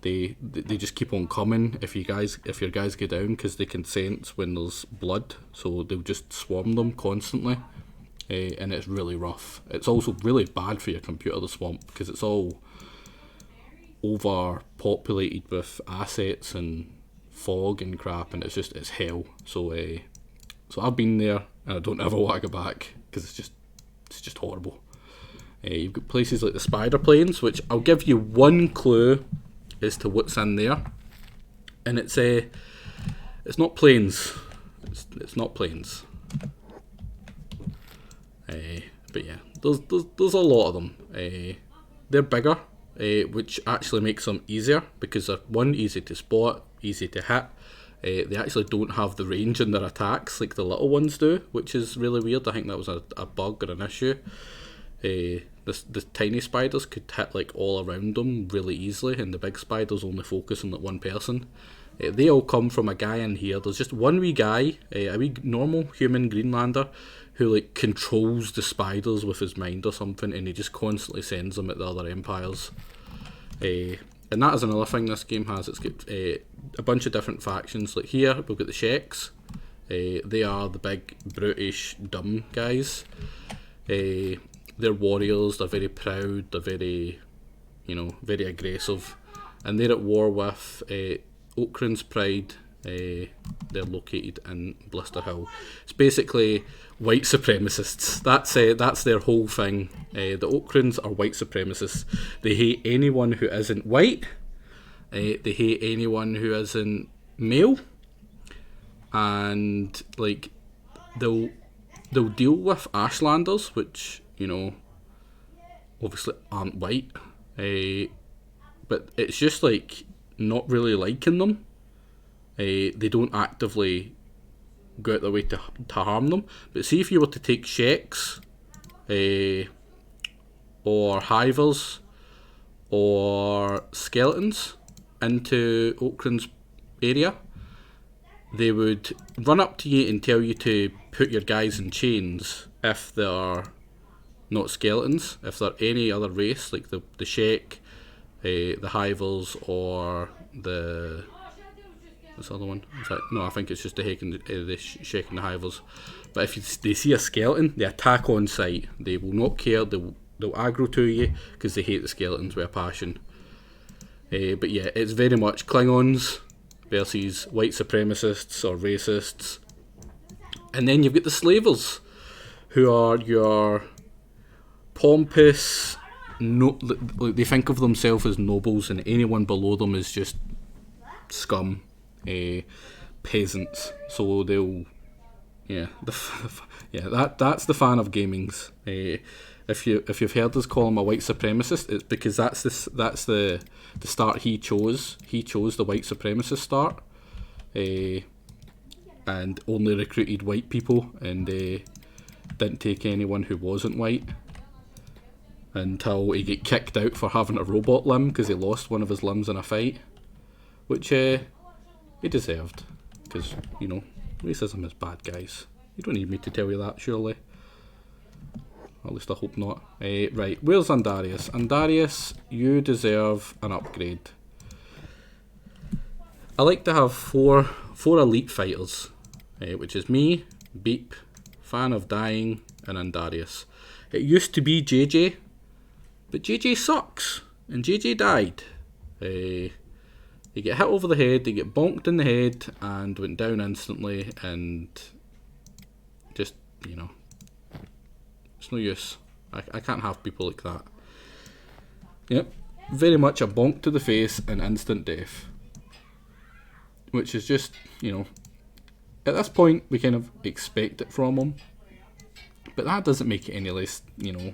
They just keep on coming if your guys go down, because they can sense when there's blood, so they'll just swarm them constantly, and it's really rough. It's also really bad for your computer, the swamp, because it's all overpopulated with assets and fog and crap, and it's hell. So I've been there, and I don't ever want to go back because it's just horrible. You've got places like the spider planes, which I'll give you one clue as to what's in there, and it's not planes. It's not planes. But yeah, there's a lot of them. They're bigger, which actually makes them easier because they're easy to spot, easy to hit. They actually don't have the range in their attacks like the little ones do, which is really weird. I think that was a bug or an issue. The tiny spiders could hit like all around them really easily, and the big spiders only focus on like one person. They all come from a guy in here. There's just one wee guy, a wee normal human Greenlander, who like controls the spiders with his mind or something, and he just constantly sends them at the other empires. And that is another thing this game has. It's got a bunch of different factions. Like here, we've got the Sheks. They are the big, brutish, dumb guys. They're warriors. They're very proud. They're very, very aggressive, and they're at war with Oakran's Pride. They're located in Blister Hill. It's basically white supremacists. That's their whole thing. The Oakrans are white supremacists. They hate anyone who isn't white. They hate anyone who isn't male, and like they'll deal with Ashlanders, which obviously aren't white. But it's just like not really liking them. They don't actively go out their way to harm them. But see, if you were to take Sheks, or Hivers, or Skeletons into Oakran's area, they would run up to you and tell you to put your guys in chains if they're not Skeletons. If they're any other race, like the Shek, the Hivers, or the... What's the other one? No, I think it's just the Shek and the Hivers. But if they see a skeleton, they attack on sight. They will not care. They'll aggro to you because they hate the skeletons with a passion. But yeah, it's very much Klingons versus white supremacists or racists. And then you've got the Slavers, who are your pompous... they think of themselves as nobles, and anyone below them is just scum. Peasants. So they'll, that's the fan of gamings. If you've heard us call him a white supremacist, it's because that's the start he chose. He chose the white supremacist start, and only recruited white people, and didn't take anyone who wasn't white until he get kicked out for having a robot limb because he lost one of his limbs in a fight, which he deserved, because, you know, racism is bad, guys. You don't need me to tell you that, surely. At least I hope not. Right, where's Andarius? Andarius, you deserve an upgrade. I like to have four elite fighters, which is me, Beep, Fan of Dying, and Andarius. It used to be JJ, but JJ sucks, and JJ died. He get hit over the head, he get bonked in the head, and went down instantly, and just, you know, it's no use. I can't have people like that. Yep, very much a bonk to the face and instant death. Which is just, you know, at this point we kind of expect it from him. But that doesn't make it any less, you know,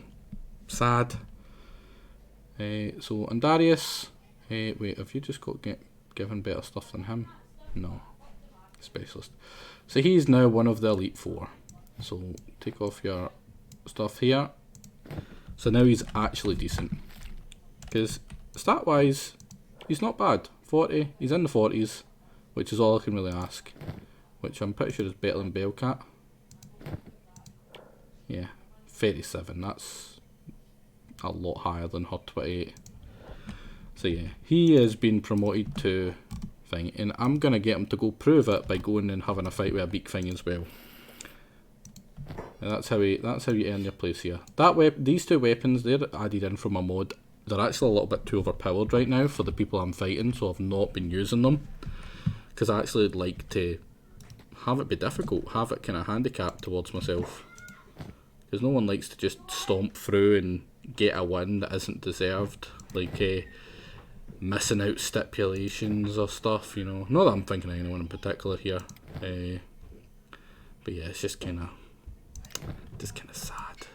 sad. So Andarius, wait, have you just got given better stuff than him? No, specialist. So he's now one of the elite four. So take off your stuff here. So now he's actually decent. Because stat wise, he's not bad. 40, he's in the 40s, which is all I can really ask. Which I'm pretty sure is better than Bellcat. Yeah, 37, that's a lot higher than her 28. So yeah, he has been promoted to thing, and I'm going to get him to go prove it by going and having a fight with a Beak Thing as well. And that's how you earn your place here. These two weapons, they're added in from a mod. They're actually a little bit too overpowered right now for the people I'm fighting, so I've not been using them. Because I actually like to have it be difficult, have it kind of handicapped towards myself. Because no one likes to just stomp through and get a win that isn't deserved. Like missing out stipulations or stuff, you know. Not that I'm thinking of anyone in particular here. But yeah, it's just kind of sad.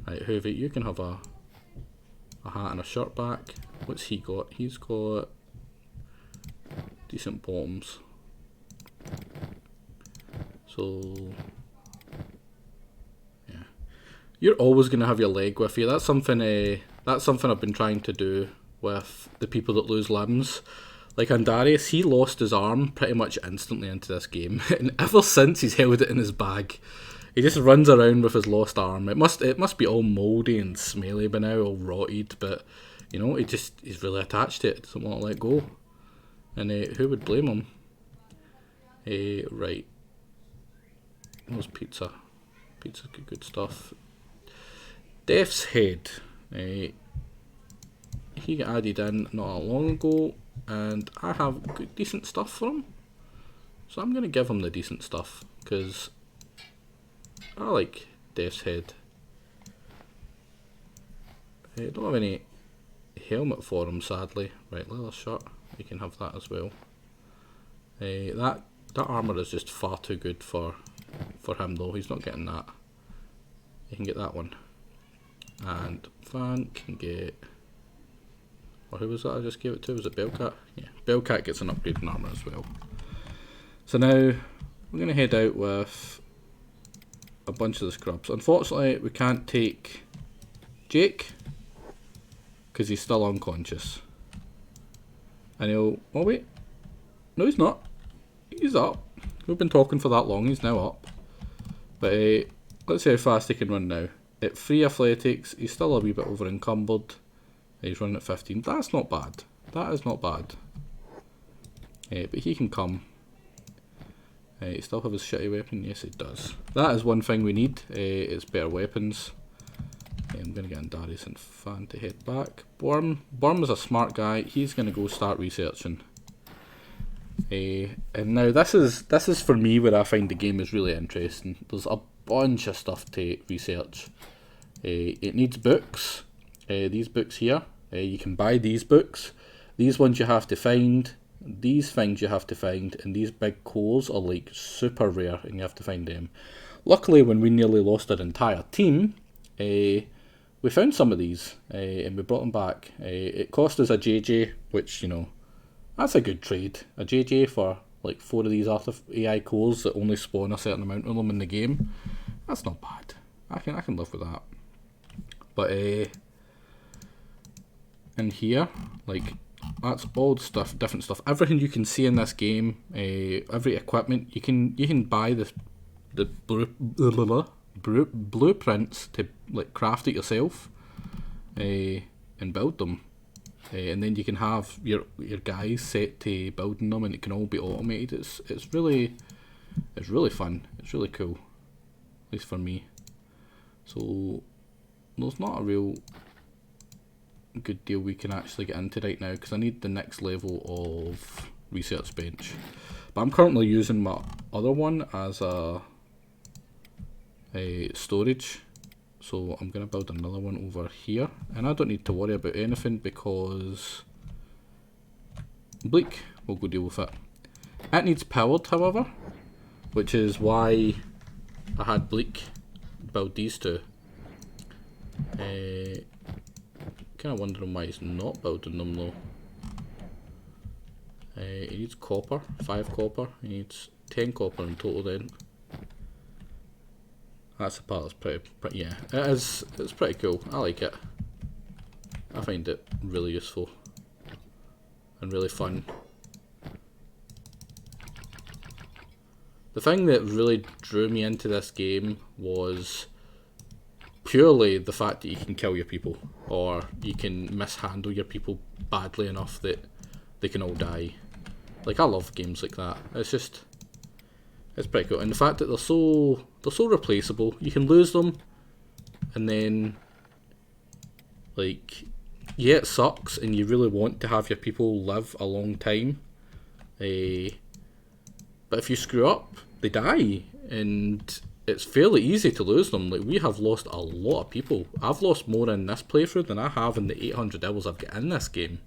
Right, Hoovy, you can have a hat and a shirt back. What's he got? He's got decent bottoms. So yeah, you're always gonna have your leg with you. That's something I've been trying to do with the people that lose limbs. Like Andarius, he lost his arm pretty much instantly into this game, and ever since he's held it in his bag. He just runs around with his lost arm. It must be all mouldy and smelly by now, all rotted, but you know, he's really attached to it, doesn't want to let go. And who would blame him? Right. Where's Pizza? Pizza's good stuff. Death's Head. He got added in not long ago, and I have good, decent stuff for him. So I'm going to give him the decent stuff, because I like Death's Head. I don't have any helmet for him, sadly. Right, leather shirt. You can have that as well. That armour is just far too good for him though. He's not getting that. You can get that one. And Fan can get... Or who was that I just gave it to? Was it Bellcat? Yeah, Bellcat gets an upgrade in armour as well. So now we're going to head out with a bunch of the scrubs. Unfortunately, we can't take Jake because he's still unconscious. And he'll... Oh wait. No, he's not. He's up. We've been talking for that long. He's now up. But let's see how fast he can run now. At 3 athletics, he's still a wee bit over encumbered. He's running at 15. That's not bad. That is not bad. But he can come. He still have his shitty weapon? Yes, he does. That is one thing we need. Is better weapons. I'm going to get Andarius and Fan to head back. Borm is a smart guy. He's going to go start researching. And now this is for me where I find the game is really interesting. There's a bunch of stuff to research. It needs books. These books here. You can buy these books. These ones you have to find. These things you have to find. And these big cores are like super rare and you have to find them. Luckily, when we nearly lost our entire team, we found some of these and we brought them back. It cost us a JJ, which, you know, that's a good trade. A JJ for like 4 of these AI cores that only spawn a certain amount of them in the game. That's not bad. I can live with that. But in here, like, that's all stuff, different stuff. Everything you can see in this game, every equipment you can buy the blueprints to like craft it yourself, and build them, and then you can have your guys set to building them, and it can all be automated. It's really fun. It's really cool, at least for me. So there's not a real good deal we can actually get into right now because I need the next level of research bench. But I'm currently using my other one as a storage, so I'm gonna build another one over here, and I don't need to worry about anything because Bleak will go deal with it. It needs powered, however, which is why I had Bleak build these two. Kind of wondering why he's not building them though. He needs copper, 5 copper. He needs 10 copper in total then. That's the part that's pretty yeah, it's pretty cool. I like it. I find it really useful and really fun. The thing that really drew me into this game was purely the fact that you can kill your people, or you can mishandle your people badly enough that they can all die. Like, I love games like that. It's pretty cool, and the fact that they're so replaceable. You can lose them, and then, like, yeah, it sucks, and you really want to have your people live a long time. But if you screw up, they die, and it's fairly easy to lose them. Like, we have lost a lot of people. I've lost more in this playthrough than I have in the 800 hours I've got in this game.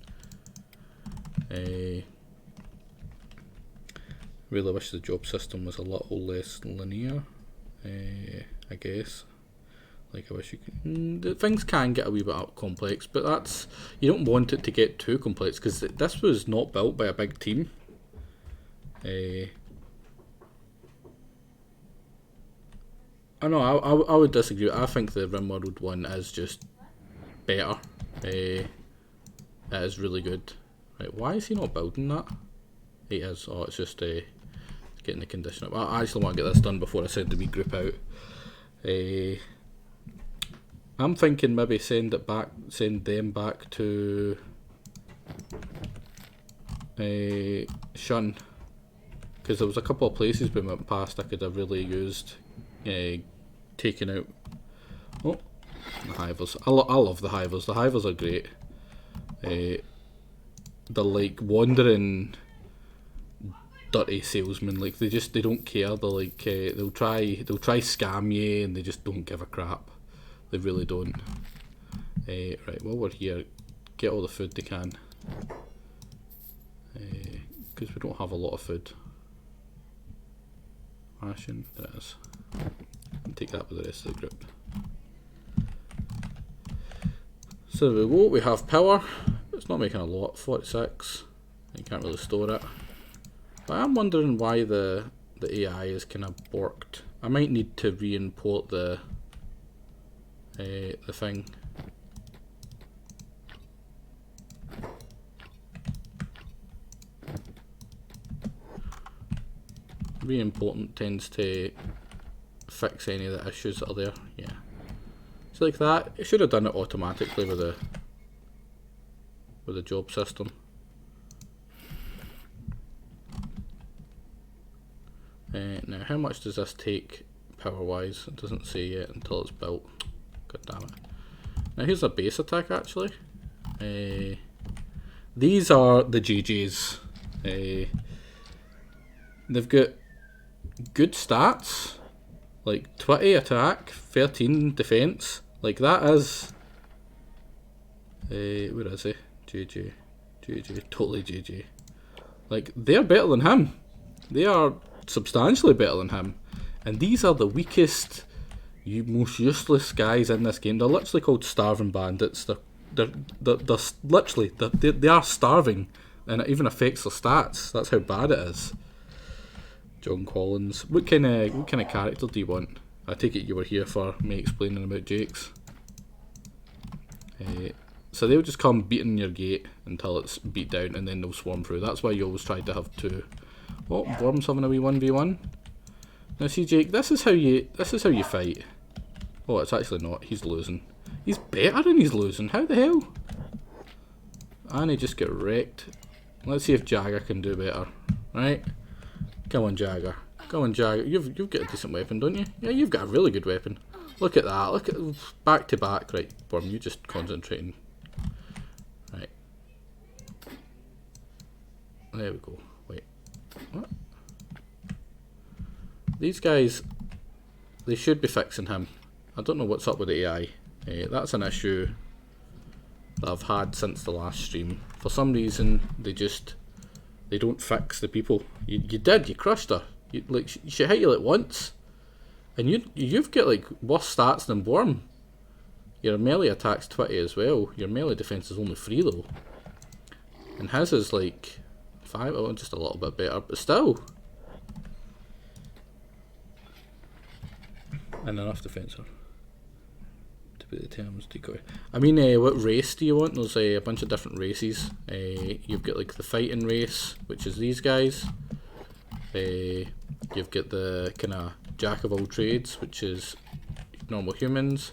Really wish the job system was a little less linear, I guess. Like, I wish you could... things can get a wee bit complex, but that's... You don't want it to get too complex, because this was not built by a big team. I know, I would disagree. I think the RimWorld one is just better. It is really good. Right, why is he not building that? He is. Oh, it's just getting the condition up. I actually want to get this done before I send the wee group out. I'm thinking maybe send them back to Shun, because there was a couple of places we went past I could have really used taking out. Oh, the hivers. I love the hivers. The hivers are great. They're like wandering dirty salesmen. Like, they don't care. They're like they'll try scam you, and they just don't give a crap. They really don't. Right, while we're here, get all the food they can, because we don't have a lot of food. Ration, there it is. And take that with the rest of the group. So there we go, we have power. It's not making a lot, 46. You can't really store it. But I'm wondering why the AI is kind of borked. I might need to re-import the thing. Re-importing tends to fix any of the issues that are there. Yeah. So like that, it should have done it automatically with the job system. Now, how much does this take power wise? It doesn't say yet until it's built. God damn it. Now here's a base attack actually. These are the GGs. They've got good stats, like 20 attack, 13 defense. Like, that is where is he? GG, totally GG. Like, they're better than him. They are substantially better than him. And these are the weakest, most useless guys in this game. They're literally called starving bandits. They're literally they are starving, and it even affects their stats. That's how bad it is. John Collins. What kind of character do you want? I take it you were here for me explaining about Jake's. So they'll just come beating your gate until it's beat down, and then they'll swarm through. That's why you always try to have two. Oh, Worm's having a wee 1v1. Now see, Jake, this is how you fight. Oh, it's actually not. He's losing. He's better and he's losing. How the hell? And he just get wrecked. Let's see if Jagger can do better. Right? Come on, Jagger. Come on, Jagger. You've got a decent weapon, don't you? Yeah, you've got a really good weapon. Look at that. Look at back to back. Right, Worm, you just concentrating. Right. There we go. Wait. What? These guys, they should be fixing him. I don't know what's up with the AI. That's an issue that I've had since the last stream. For some reason, they don't fix the people. You crushed her. She hit you like once, and you've got like worse stats than Worm. Your melee attack's 20 as well. Your melee defense is only 3 though, and his is like 5. Oh, just a little bit better, but still. And enough defensor to put the terms decoy. I mean, what race do you want? There's a bunch of different races. You've got like the fighting race, which is these guys. You've got the kind of jack of all trades, which is normal humans.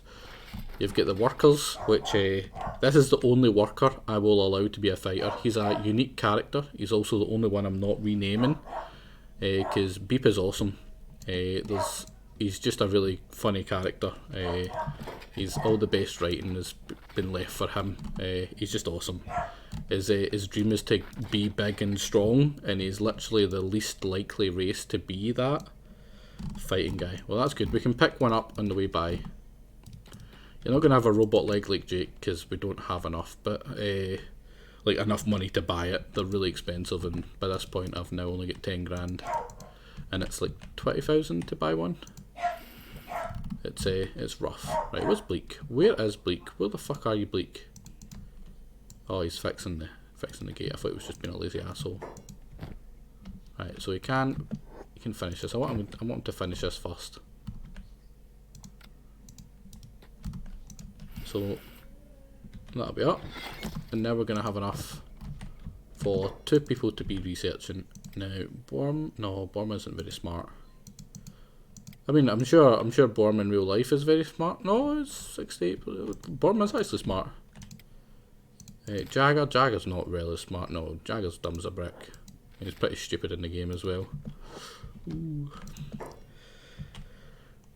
You've got the workers, which this is the only worker I will allow to be a fighter. He's a unique character. He's also the only one I'm not renaming, because Beep is awesome. He's just a really funny character. He's all the best writing has been left for him. He's just awesome. His dream is to be big and strong, and he's literally the least likely race to be that fighting guy. Well, that's good. We can pick one up on the way by. You're not going to have a robot leg like Jake because we don't have enough, but like enough money to buy it. They're really expensive, and by this point I've now only got 10 grand, and it's like 20,000 to buy one. It's rough. Right, where's Bleak? Where is Bleak? Where the fuck are you, Bleak? Oh, he's fixing the gate. I thought he was just being a lazy asshole. Right, so he can finish this. I want him to finish this first. So that'll be up, and now we're gonna have enough for 2 people to be researching. Now, Borm isn't very smart. I mean, I'm sure Borm in real life is very smart. No, it's 68. Borm is actually smart. Jagger's not really smart. No, Jagger's dumb as a brick. He's pretty stupid in the game as well. Ooh.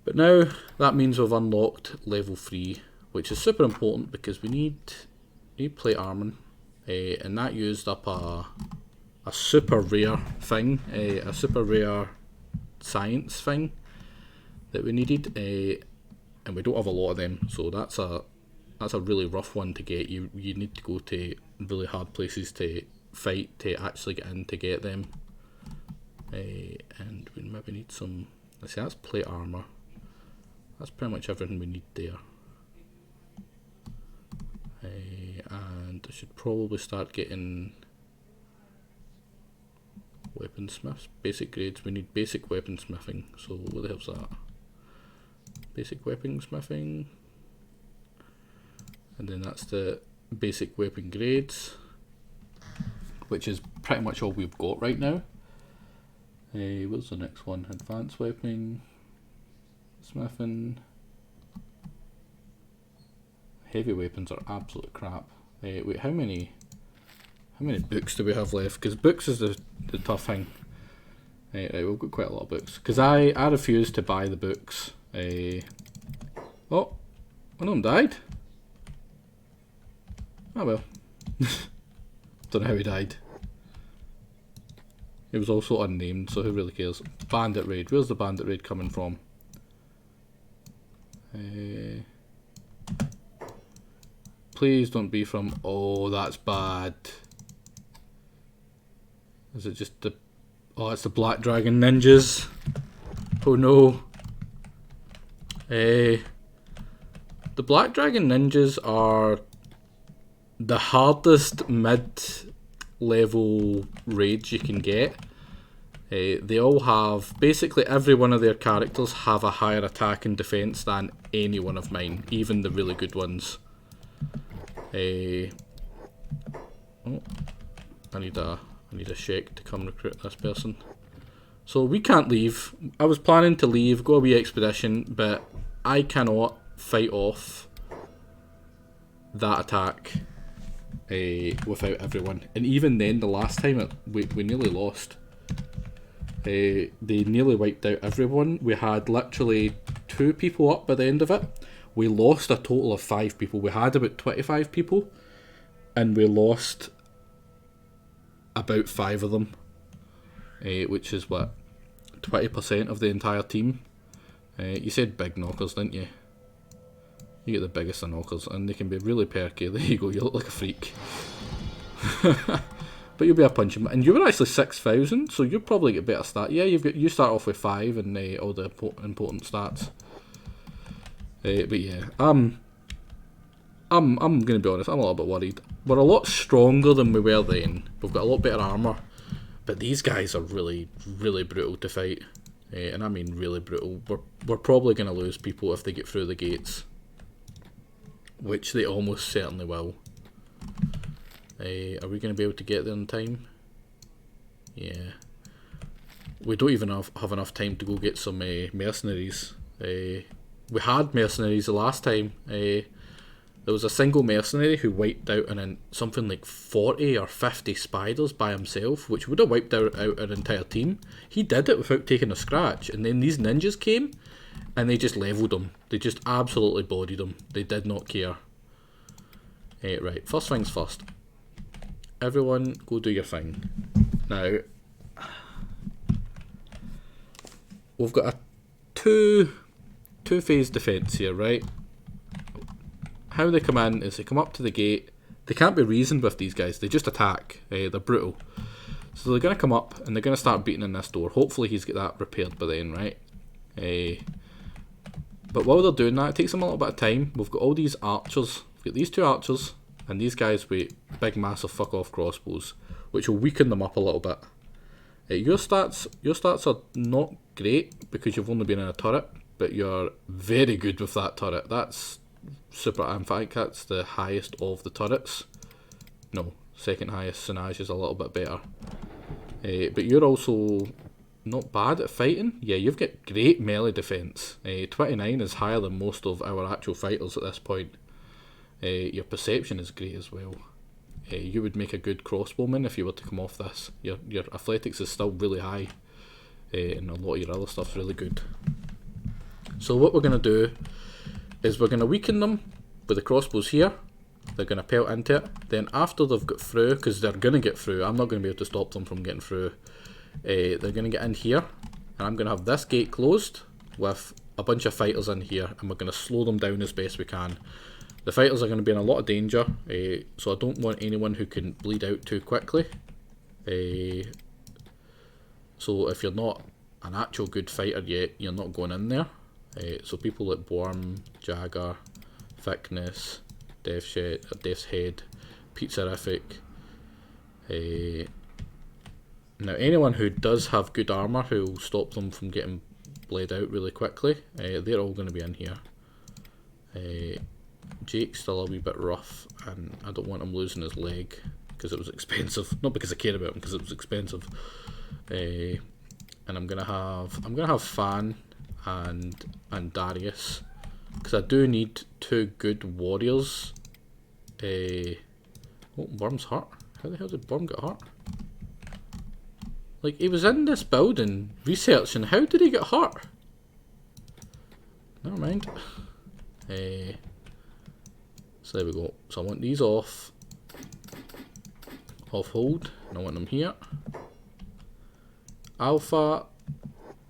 But now that means we've unlocked level 3, which is super important because we need plate armor, and that used up a super rare thing, a super rare science thing that we needed, and we don't have a lot of them, so that's a really rough one to get. You need to go to really hard places to fight to actually get in to get them, and we maybe need some. Let's see, that's plate armor. That's pretty much everything we need there. And I should probably start getting weaponsmiths, basic grades. We need basic weaponsmithing, so what the hell's that? Basic weaponsmithing, and then that's the basic weapon grades, which is pretty much all we've got right now. What's the next one? Advanced weapon, smithing. Heavy weapons are absolute crap. Wait, how many books do we have left? Because books is the tough thing. Right, we've got quite a lot of books. Because I refuse to buy the books. Oh, one of them died. Oh well. Don't know how he died. He was also unnamed, so who really cares? Bandit raid. Where's the bandit raid coming from? Please don't be from. Oh, that's bad. Is it just the? Oh, it's the Black Dragon Ninjas. Oh no. The Black Dragon Ninjas are the hardest mid-level raids you can get. They all have, basically every one of their characters have a higher attack and defense than any one of mine, even the really good ones. Oh, I need a sheik to come recruit this person. So we can't leave. I was planning to leave, go a wee expedition, but I cannot fight off that attack without everyone. And even then, the last time we nearly lost. They nearly wiped out everyone. We had literally 2 people up by the end of it. We lost a total of 5 people. We had about 25 people, and we lost about 5 of them, which is what, 20% of the entire team. You said big knockers, didn't you? You get the biggest of knockers, and they can be really perky. There you go, you look like a freak. But you'll be a punching, and you were actually 6,000, so you'll probably get better stats. Yeah, you start off with 5 and all the important stats. But yeah, I'm gonna be honest. I'm a little bit worried. We're a lot stronger than we were then. We've got a lot better armor, but these guys are really, really brutal to fight, and I mean really brutal. We're probably gonna lose people if they get through the gates, which they almost certainly will. Are we going to be able to get there in time? Yeah. We don't even have enough time to go get some mercenaries. We had mercenaries the last time. There was a single mercenary who wiped out something like 40 or 50 spiders by himself, which would have wiped out an entire team. He did it without taking a scratch, and then these ninjas came and they just leveled him. They just absolutely bodied him. They did not care. Right, first things first. Everyone go do your thing. Now, we've got a two-phase defence here, right? How they come in is they come up to the gate. They can't be reasoned with, these guys. They just attack. They're brutal. So they're going to come up and they're going to start beating in this door. Hopefully he's got that repaired by then, right? But while they're doing that, it takes them a little bit of time. We've got all these archers. We've got these 2 archers. And these guys with big, massive, fuck-off crossbows, which will weaken them up a little bit. Your stats are not great because you've only been in a turret, but you're very good with that turret. That's super. In fact, that's the highest of the turrets. No, second highest. Sinage is a little bit better. But you're also not bad at fighting. Yeah, you've got great melee defense. 29 is higher than most of our actual fighters at this point. Your perception is great as well. You would make a good crossbowman if you were to come off this. Your athletics is still really high, and a lot of your other stuff's really good. So what we're going to do is we're going to weaken them with the crossbows here. They're going to pelt into it. Then after they've got through, because they're going to get through, I'm not going to be able to stop them from getting through. They're going to get in here, and I'm going to have this gate closed with a bunch of fighters in here, and we're going to slow them down as best we can. The fighters are going to be in a lot of danger, so I don't want anyone who can bleed out too quickly. So if you're not an actual good fighter yet, you're not going in there. So people like Worm, Jagger, Thickness, Death's Head, Pizzerific. Now anyone who does have good armour who will stop them from getting bled out really quickly, they're all going to be in here. Jake's still a wee bit rough, and I don't want him losing his leg because it was expensive. Not because I care about him, because it was expensive. And I'm gonna have Fan and Darius, because I do need 2 good warriors. Oh, Worm's hurt. How the hell did Worm get hurt? Like, he was in this building researching. How did he get hurt? Never mind. So there we go. So I want these off hold, and I want them here. Alpha,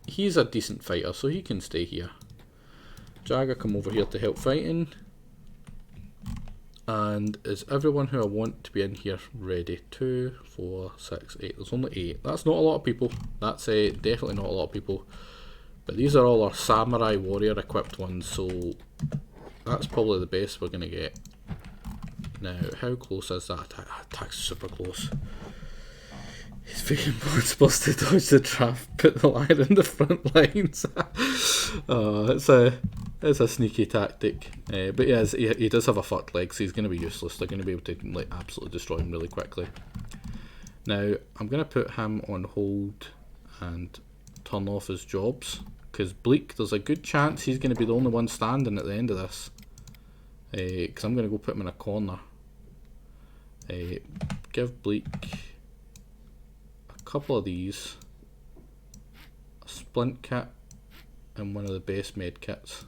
he's a decent fighter, so he can stay here. Jagger, come over here to help fighting. And is everyone who I want to be in here ready? 2, 4, 6, 8. There's only 8. That's not a lot of people. That's definitely not a lot of people. But these are all our samurai warrior equipped ones, so that's probably the best we're going to get. Now, how close is that attack? Attack's super close. It's We're supposed to dodge the trap, put the lion in the front lines. It's a sneaky tactic. But yeah, he does have a fucked leg, so he's going to be useless. They're going to be able to like absolutely destroy him really quickly. Now, I'm going to put him on hold and turn off his jobs, because Bleak, there's a good chance he's going to be the only one standing at the end of this. Because I'm going to go put him in a corner. Give Bleak a couple of these, a splint kit, and one of the base med kits.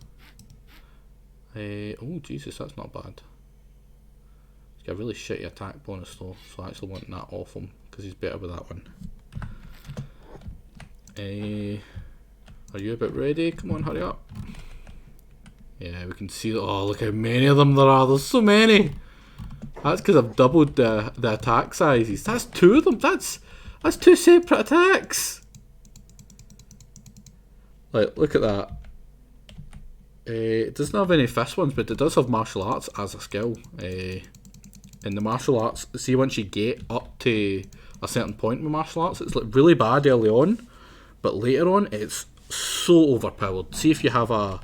Oh Jesus, that's not bad. He's got a really shitty attack bonus though, so I actually want that off him, because he's better with that one. Are you about ready? Come on, hurry up. Yeah, we can see, oh look how many of them there are, there's so many! That's because I've doubled the attack sizes. That's two of them, that's two separate attacks! Like, look at that. It doesn't have any fist ones, but it does have martial arts as a skill. In the martial arts, see, once you get up to a certain point with martial arts, it's like really bad early on, but later on it's so overpowered. See, if you have a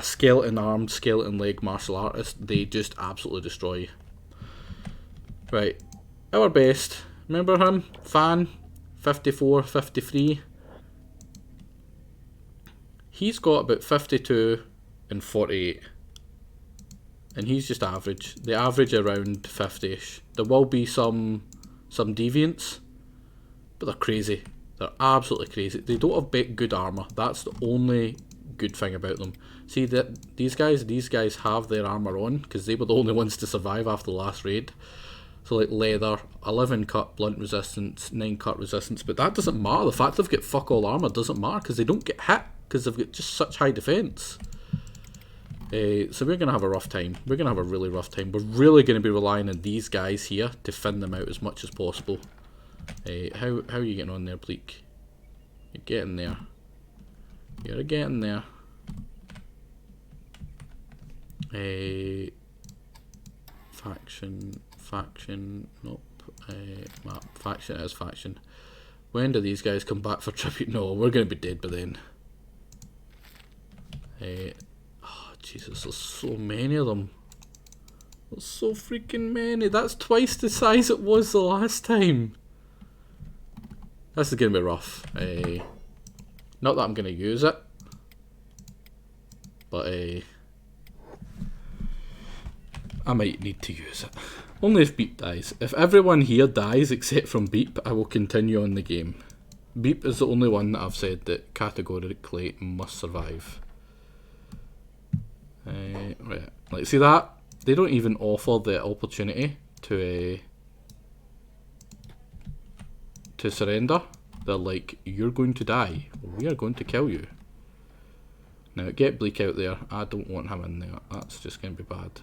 skeleton armed, skeleton leg martial artist, they just absolutely destroy you. Right, our best, remember him? Fan, 54, 53. He's got about 52 and 48. And he's just average. They average around 50ish. There will be some deviants, but they're crazy. They're absolutely crazy. They don't have good armour. That's the only good thing about them. See that these guys have their armour on because they were the only ones to survive after the last raid. So like leather, 11 cut blunt resistance, 9 cut resistance, but that doesn't matter. The fact they've got fuck all armour doesn't matter because they don't get hit because they've got just such high defence. So we're going to have a rough time. We're going to have a really rough time. We're really going to be relying on these guys here to thin them out as much as possible. How are you getting on there, Bleak? You're getting there. You're getting there. Faction, nope. Map, faction is faction. When do these guys come back for tribute? No, we're going to be dead by then. Oh, Jesus, there's so many of them. There's so freaking many. That's twice the size it was the last time. This is going to be rough. Not that I'm going to use it, but I might need to use it. Only if Beep dies. If everyone here dies except from Beep, I will continue on the game. Beep is the only one that I've said that categorically must survive. Right, like see that? They don't even offer the opportunity to surrender. They're like, you're going to die. We are going to kill you. Now get Bleak out there. I don't want him in there. That's just going to be bad.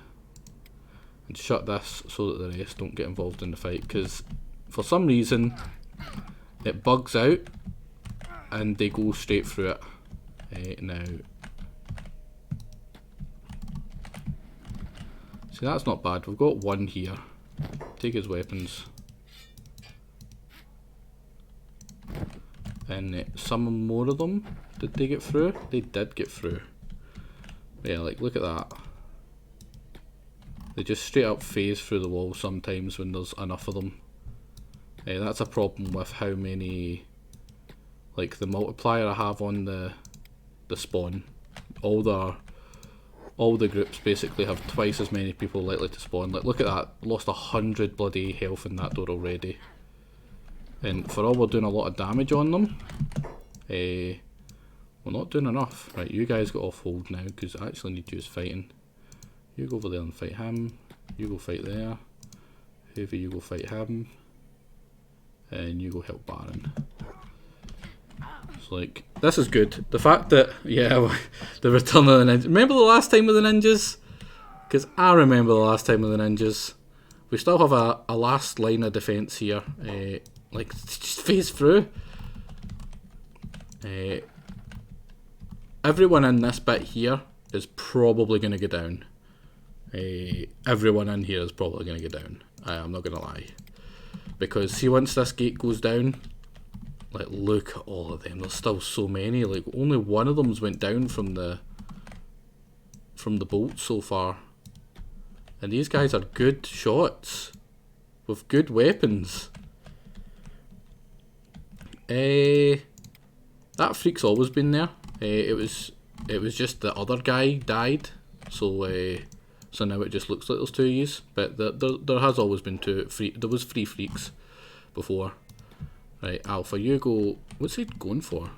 And shut this so that the rest don't get involved in the fight, because for some reason it bugs out and they go straight through it. Now see, that's not bad. We've got one here. Take his weapons. And some more of them, did they get through? They did get through. Yeah, like look at that. They just straight up phase through the wall sometimes when there's enough of them. That's a problem with how many, like the multiplier I have on the spawn. All the groups basically have twice as many people likely to spawn. Like look at that, lost 100 bloody health in that door already. And for all we're doing a lot of damage on them, we're not doing enough. Right, you guys got off hold now because I actually need you as fighting. You go over there and fight him. You go fight there. Whoever, you go fight him. And you go help Baron. It's like, this is good. The fact that, yeah, the return of the ninjas. Remember the last time with the ninjas? Because I remember the last time with the ninjas. We still have a last line of defence here. Like, just phase through. Everyone in this bit here is probably going to go down. Everyone in here is probably going to go down. I'm not going to lie. Because see, once this gate goes down, Like, look at all of them. There's still so many. Like, only one of them's went down from the bolt so far. And these guys are good shots with good weapons. That freak's always been there. It was just the other guy died, so now it just looks like there's two E's. But there has always been there was three freaks before. Right, Alpha, you go. What's he going for?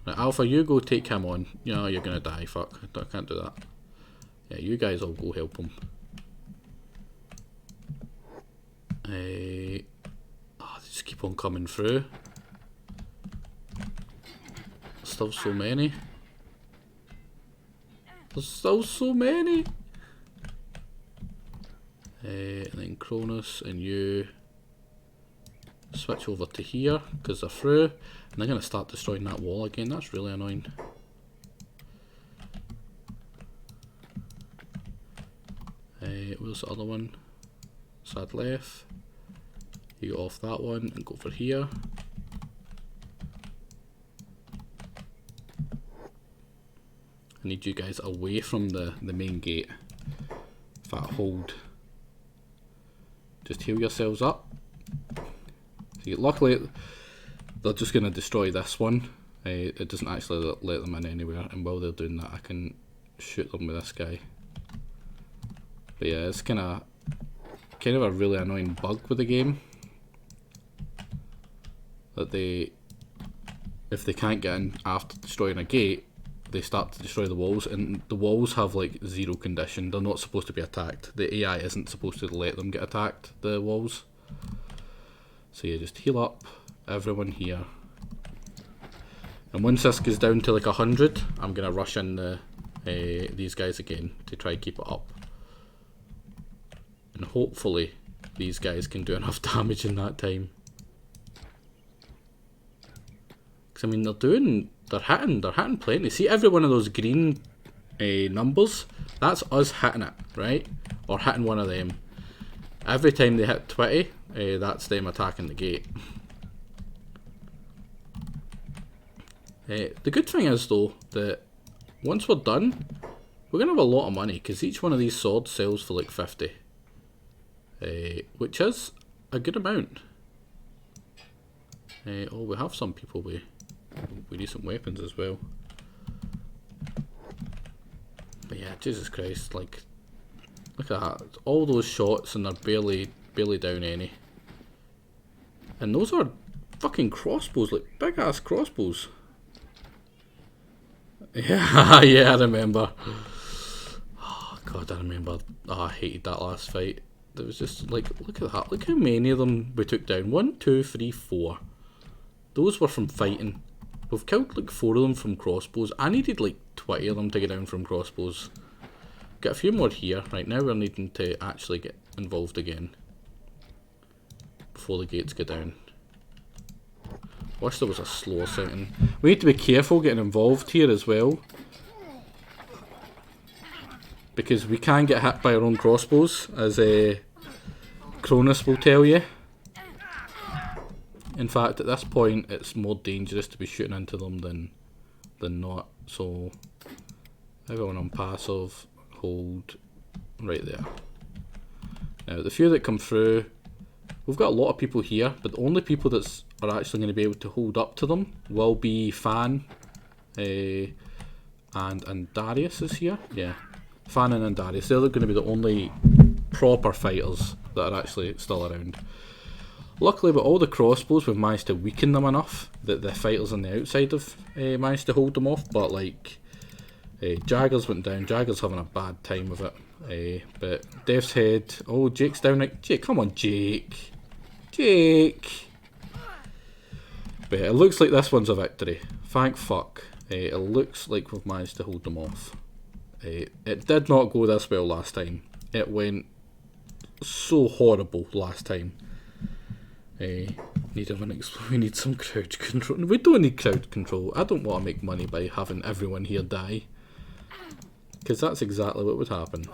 Right, Alpha, you go take him on. Yeah, you're gonna die. Fuck, I can't do that. Yeah, you guys all go help him. They just keep on coming through. Still so many. There's still so many. And then Cronus and you switch over to here because they're through, and they're going to start destroying that wall again. That's really annoying. Where's the other one? Sad left. You go off that one and go for here. I need you guys away from the main gate. Fat hold. Just heal yourselves up. See, luckily, they're just going to destroy this one. It doesn't actually let them in anywhere, and while they're doing that, I can shoot them with this guy. But yeah, it's kind of a really annoying bug with the game. That if they can't get in after destroying a gate, they start to destroy the walls, and the walls have like zero condition. They're not supposed to be attacked. The AI isn't supposed to let them get attacked, the walls. So yeah, just heal up everyone here. And once this goes down to like 100, I'm gonna rush in these guys again to try to keep it up. And hopefully these guys can do enough damage in that time. Because I mean, they're hitting plenty. See every one of those green numbers? That's us hitting it, right? Or hitting one of them. Every time they hit 20, that's them attacking the gate. The good thing is though, that once we're done, we're going to have a lot of money, because each one of these swords sells for like 50. Which is a good amount. Oh, we have some people with decent weapons as well. But yeah, Jesus Christ, like, look at that. All those shots and they're barely down any. And those are fucking crossbows, like big ass crossbows. Yeah, yeah, I remember. Oh god, I remember. Oh, I hated that last fight. There was just like, look at that. Look how many of them we took down. 1, 2, 3, 4. Those were from fighting. We've killed like 4 of them from crossbows. I needed like 20 of them to get down from crossbows. Get a few more here. Right now we're needing to actually get involved again before the gates go down. Wish there was a slower setting. We need to be careful getting involved here as well, because we can get hit by our own crossbows, as Cronus will tell you. In fact, at this point, it's more dangerous to be shooting into them than not. So, everyone on passive, hold right there. Now, the few that come through, we've got a lot of people here, but the only people that are actually going to be able to hold up to them will be Fan, and Darius is here. Yeah, Fan and Darius. They're going to be the only proper fighters that are actually still around. Luckily, with all the crossbows, we've managed to weaken them enough that the fighters on the outside have managed to hold them off. But like, Jaggers went down. Jaggers having a bad time with it. But Death's Head. Oh, Jake's down. Like, Jake, come on, Jake. Jake. But it looks like this one's a victory. Thank fuck. It looks like we've managed to hold them off. It did not go this well last time. It went so horrible last time. We need some crowd control. We don't need crowd control. I don't want to make money by having everyone here die, because that's exactly what would happen.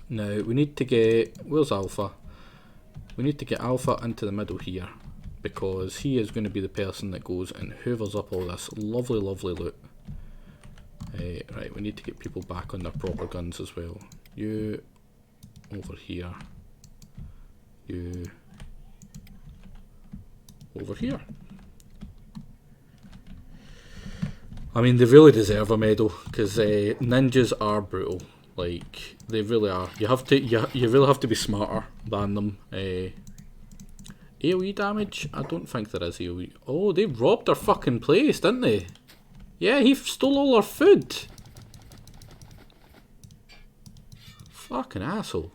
Now we need to get, where's Alpha? We need to get Alpha into the middle here. because he is going to be the person that goes and hoovers up all this lovely, lovely loot. Right, we need to get people back on their proper guns as well. You over here. You over here. I mean, they really deserve a medal, because ninjas are brutal. Like, they really are. You have to, you really have to be smarter than them. AoE damage? I don't think there is AoE. Oh, they robbed our fucking place, didn't they? Yeah, he stole all our food. Fucking asshole.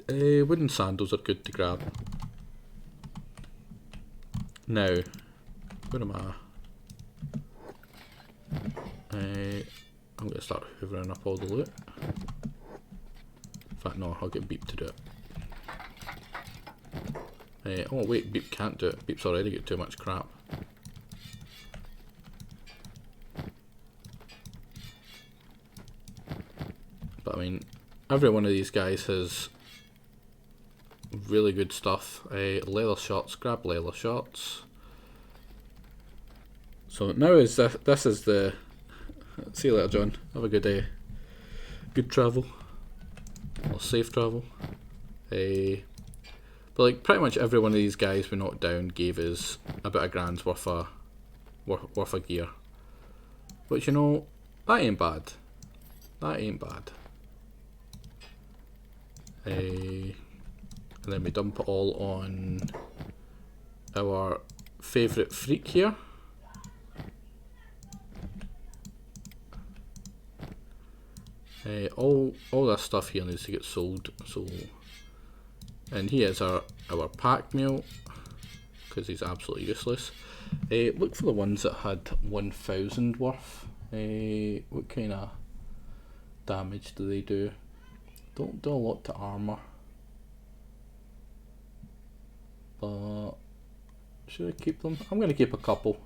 Wooden sandals are good to grab. Now, where am I? I'm going to start hoovering up all the loot. In fact, no, I'll get Beep to do it. Oh wait, Beep can't do it. Beep's already got too much crap. But I mean, every one of these guys has really good stuff. Leather shorts, grab leather shorts. So now is this is the. See you later, John. Have a good day. Good travel. Or safe travel. But like pretty much every one of these guys we knocked down gave us about $1,000 worth of gear. Which, you know, that ain't bad. That ain't bad. And then we dump it all on our favourite freak here. All this stuff here needs to get sold. So, and he is our pack mule, because he's absolutely useless. Look for the ones that had 1,000 worth. What kind of damage do they do? Don't do a lot to armor. But should I keep them? I'm going to keep a couple.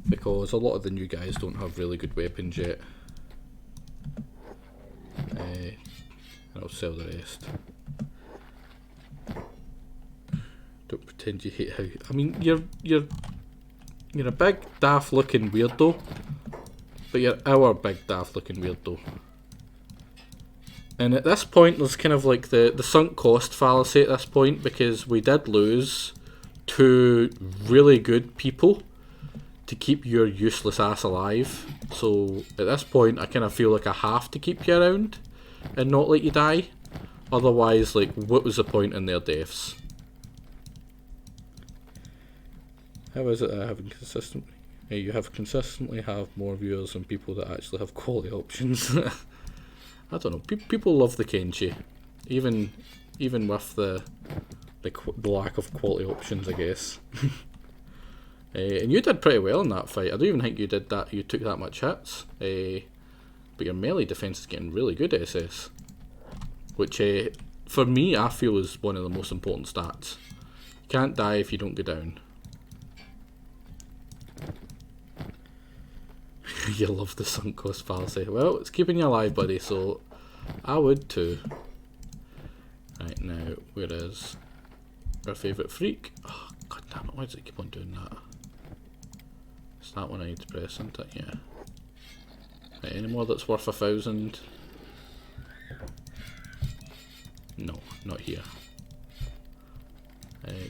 Because a lot of the new guys don't have really good weapons yet. And I'll sell the rest. Don't pretend you hate how. I mean, you're a big daft looking weirdo, but you're our big daft looking weirdo. And at this point, there's kind of like the sunk cost fallacy at this point, because we did lose 2 really good people to keep your useless ass alive. So at this point, I kind of feel like I have to keep you around and not let you die. Otherwise, like, what was the point in their deaths? How is it that I haven't consistently? You have consistently have more viewers than people that actually have quality options. I don't know. People love the Kenshi, even with the lack of quality options, I guess. And you did pretty well in that fight. I don't even think you did that. You took that much hits. But your melee defense is getting really good, SS. Which, for me, I feel is one of the most important stats. You can't die if you don't go down. You love the sunk cost fallacy. Well, it's keeping you alive, buddy, so I would too. Right, now, where is our favourite freak? Oh, god damn it, why does it keep on doing that? It's that one I need to press, isn't it? Yeah. Right, any more that's worth 1,000? No, not here.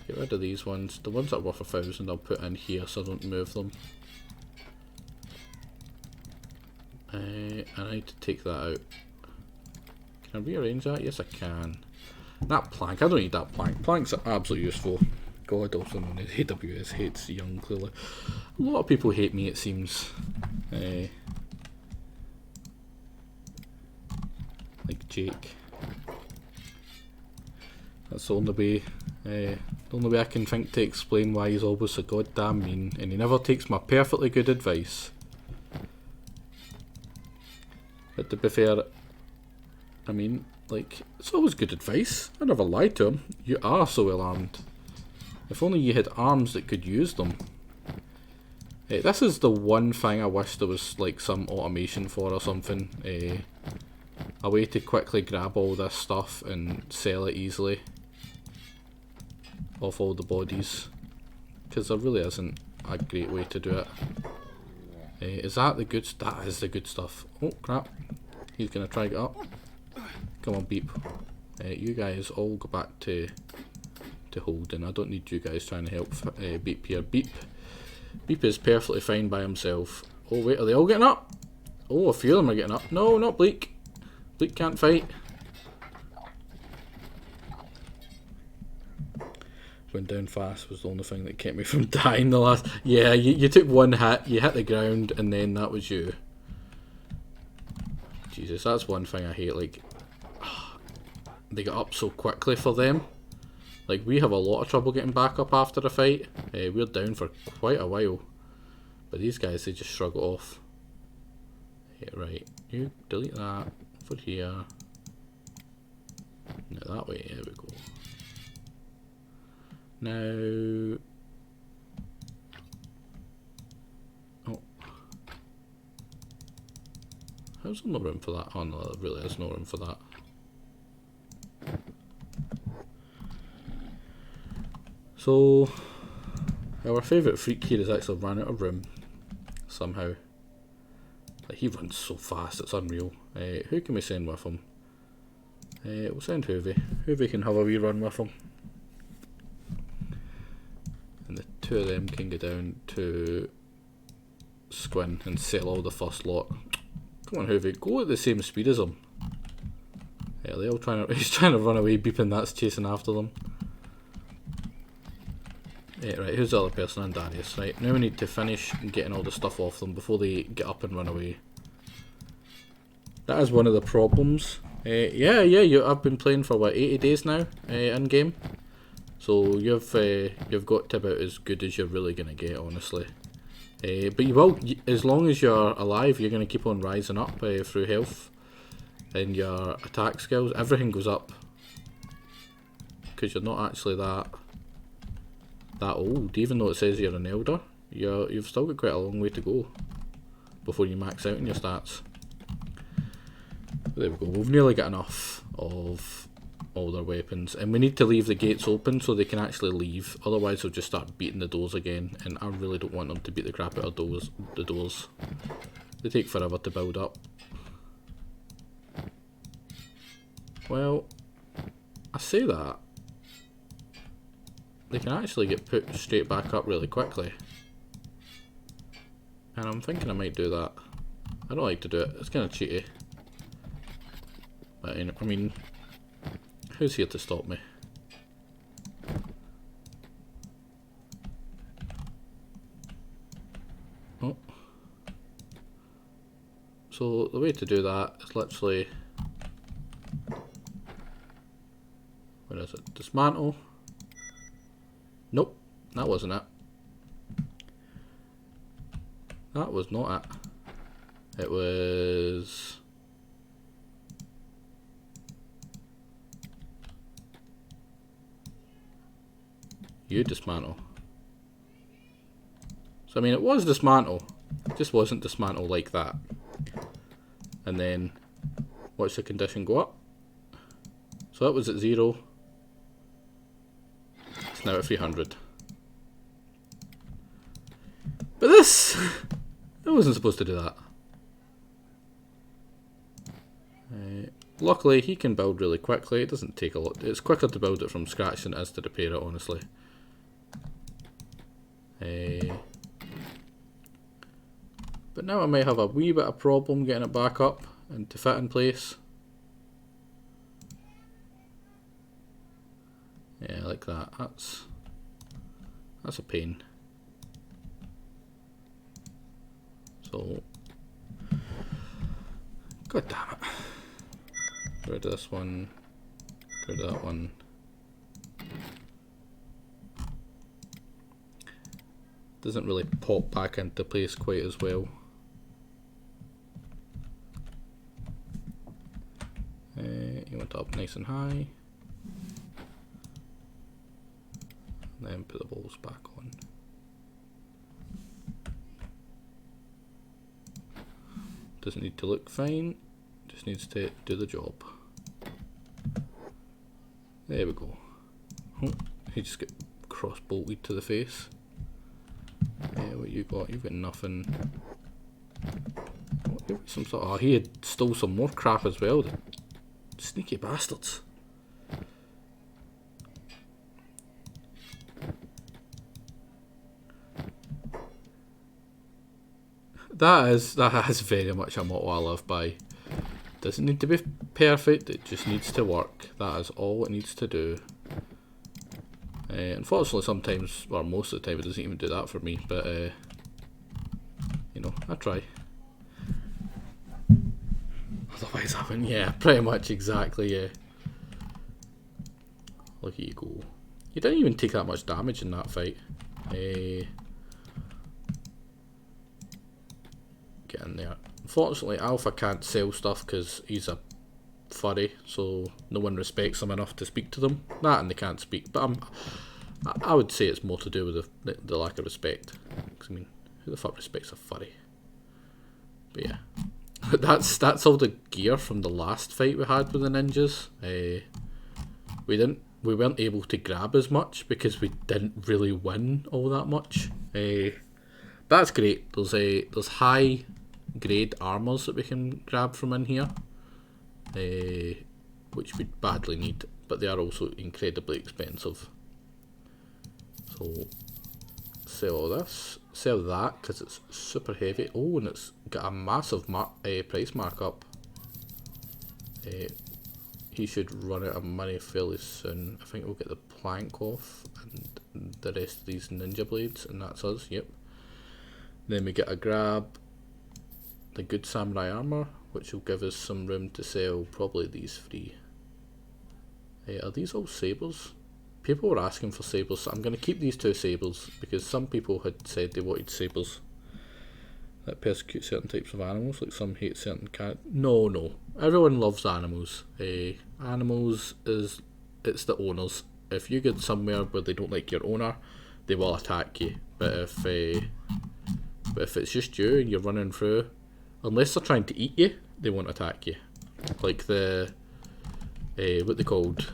Get rid of these ones. The ones that are worth 1,000 I'll put in here so I don't move them. I need to take that out. Can I rearrange that? Yes, I can. That plank, I don't need that plank. Planks are absolutely useful. God, also known as AWS hates young, clearly. A lot of people hate me, it seems. Like Jake. That's the only way I can think to explain why he's always so goddamn mean, and he never takes my perfectly good advice. But to be fair, I mean, like, it's always good advice. I never lied to him. You are so well armed. If only you had arms that could use them. This is the one thing I wish there was like some automation for or something. a way to quickly grab all this stuff and sell it easily off all the bodies, because there really isn't a great way to do it. Is that the good that is the good stuff. Oh crap, he's gonna try to get up. Come on, Beep. You guys all go back to holding. I don't need you guys trying to help Beep here. Beep is perfectly fine by himself. Oh wait, are they all getting up? Oh, a few of them are getting up. No, not Bleak. Bleak can't fight. Went down fast was the only thing that kept me from dying the last... Yeah, you took one hit, you hit the ground, and then that was you. Jesus, that's one thing I hate, like... They get up so quickly for them. Like, we have a lot of trouble getting back up after a fight. We're down for quite a while. But these guys, they just shrug it off. Yeah, right, you delete that. For here. No, that way, there we go. Now... Oh. How's there no room for that? Oh no, there really is no room for that. So, our favourite freak here has actually run out of room, somehow. Like, he runs so fast, it's unreal. Who can we send with him? We'll send Hoovy. Hoovy can have a wee run with him. And the two of them can go down to Squin and sell all the first lot. Come on, Hoovy, go at the same speed as him. Yeah, they're all trying to, he's trying to run away, Beeping that's chasing after them. Yeah, right, who's the other person? And Darius. Right, now we need to finish getting all the stuff off them before they get up and run away. That is one of the problems. I've been playing for what, 80 days now in game. So you've got to about as good as you're really gonna get, honestly. But you will, as long as you're alive, you're gonna keep on rising up through health and your attack skills. Everything goes up because you're not actually that old. Even though it says you're an elder, you've still got quite a long way to go before you max out in your stats. There we go, we've nearly got enough of all their weapons, and we need to leave the gates open so they can actually leave, otherwise they'll just start beating the doors again, and I really don't want them to beat the crap out of the doors. They take forever to build up. Well, I say that, they can actually get put straight back up really quickly. And I'm thinking I might do that. I don't like to do it, it's kind of cheaty. But I mean, who's here to stop me? Oh. So the way to do that is literally... Where is it? Dismantle. Nope, that wasn't it. That was not it. It was... You dismantle. So I mean, it was dismantle, it just wasn't dismantle like that. And then, watch the condition go up. So that was at 0. It's now at 300. But this, I wasn't supposed to do that. Luckily, he can build really quickly. It doesn't take a lot. It's quicker to build it from scratch than it is to repair it, honestly. But now I might have a wee bit of problem getting it back up and to fit in place. Yeah, like that. That's a pain. So, god damn it. Get rid of this one. Get rid of that one. Doesn't really pop back into place quite as well. You want it up nice and high. And then put the balls back on. Doesn't need to look fine. Just needs to do the job. There we go. Oh, he just got cross-bolted to the face. What you got? You've got nothing. Oh, you've got some sort of... Oh, he had stole some more crap as well. The sneaky bastards. That is very much a motto I live by. Doesn't need to be perfect, it just needs to work. That is all it needs to do. Unfortunately sometimes, or most of the time, it doesn't even do that for me, but you know, I try. Otherwise I wouldn't, yeah, pretty much exactly, yeah. Look at you go. You didn't even take that much damage in that fight. Get in there. Unfortunately, Alpha can't sell stuff because he's a furry, so no one respects him enough to speak to them. That and they can't speak, but I would say it's more to do with the lack of respect. Because I mean, who the fuck respects a furry? But yeah, that's all the gear from the last fight we had with the ninjas. We weren't able to grab as much because we didn't really win all that much. That's great. There's high grade armors that we can grab from in here, which we badly need, but they are also incredibly expensive. So sell all this, sell that because it's super heavy. Oh, and it's got a massive price markup. He should run out of money fairly soon. I think we'll get the plank off and the rest of these ninja blades, and that's us. Yep. Then we get a grab the good samurai armor, which will give us some room to sell probably these three. Are these all sabres? People were asking for sabres, so I'm going to keep these two sabres because some people had said they wanted sabres that persecute certain types of animals, like some hate certain No, everyone loves animals. Animals it's the owners. If you get somewhere where they don't like your owner, they will attack you. But if it's just you and you're running through, unless they're trying to eat you, they won't attack you. Like the what they called,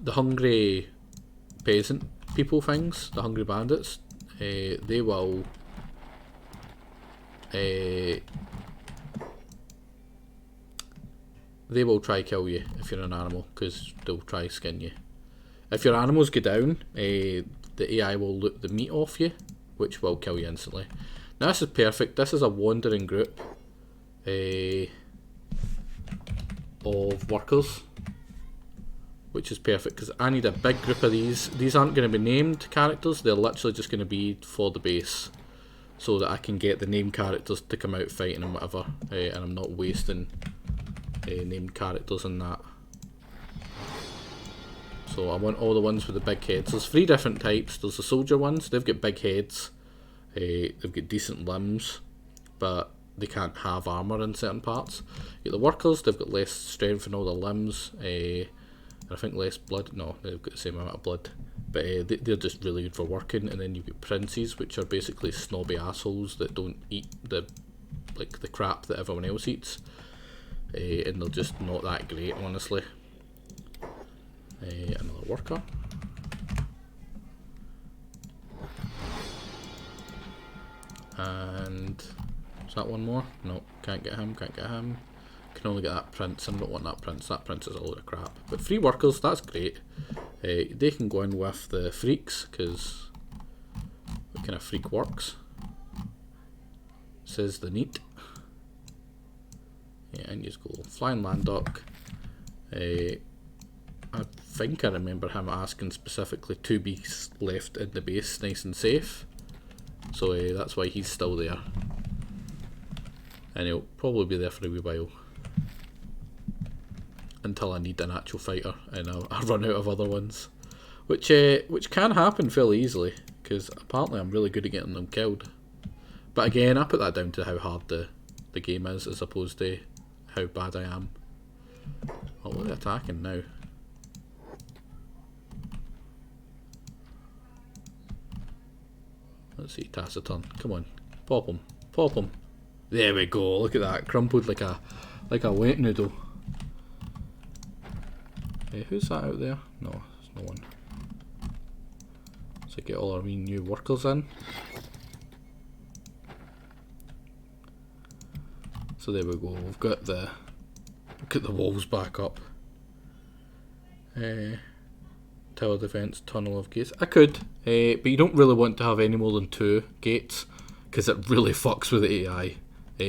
the hungry peasant people things, the hungry bandits. They will try kill you if you're an animal, because they'll try skin you. If your animals go down, the AI will loot the meat off you, which will kill you instantly. Now this is perfect. This is a wandering group of workers, which is perfect because I need a big group of these. These aren't going to be named characters, they're literally just going to be for the base, so that I can get the named characters to come out fighting and whatever, and I'm not wasting named characters in that. So I want all the ones with the big heads. There's 3 different types. There's the soldier ones, they've got big heads, they've got decent limbs, but they can't have armour in certain parts. You get the workers, they've got less strength in all their limbs, and I think less blood. No, they've got the same amount of blood, but they're just really good for working. And then you've got princes, which are basically snobby assholes that don't eat the crap that everyone else eats, and they're just not that great, honestly. Another worker. And is that one more? No, can't get him, can't get him. Can only get that prince, and I don't want that prince. That prince is a load of crap. But 3 workers, that's great. They can go in with the freaks, because what kind of freak works? Says the neat. Yeah, and you just go flying land duck. I think I remember him asking specifically 2 beasts left in the base, nice and safe. So that's why he's still there. And he'll probably be there for a wee while. Until I need an actual fighter and I'll run out of other ones. Which can happen fairly easily, because apparently I'm really good at getting them killed. But again, I put that down to how hard the game is, as opposed to how bad I am. Oh, look at attacking now. Let's see, Taciturn. Come on. Pop him. Pop him. There we go. Look at that. Crumpled like a Like a wet noodle. Who's that out there? No, there's no one. So get all our wee new workers in. So there we go. We've got the walls back up. Tower defense, tunnel of gates. I could, but you don't really want to have any more than 2 gates because it really fucks with the AI.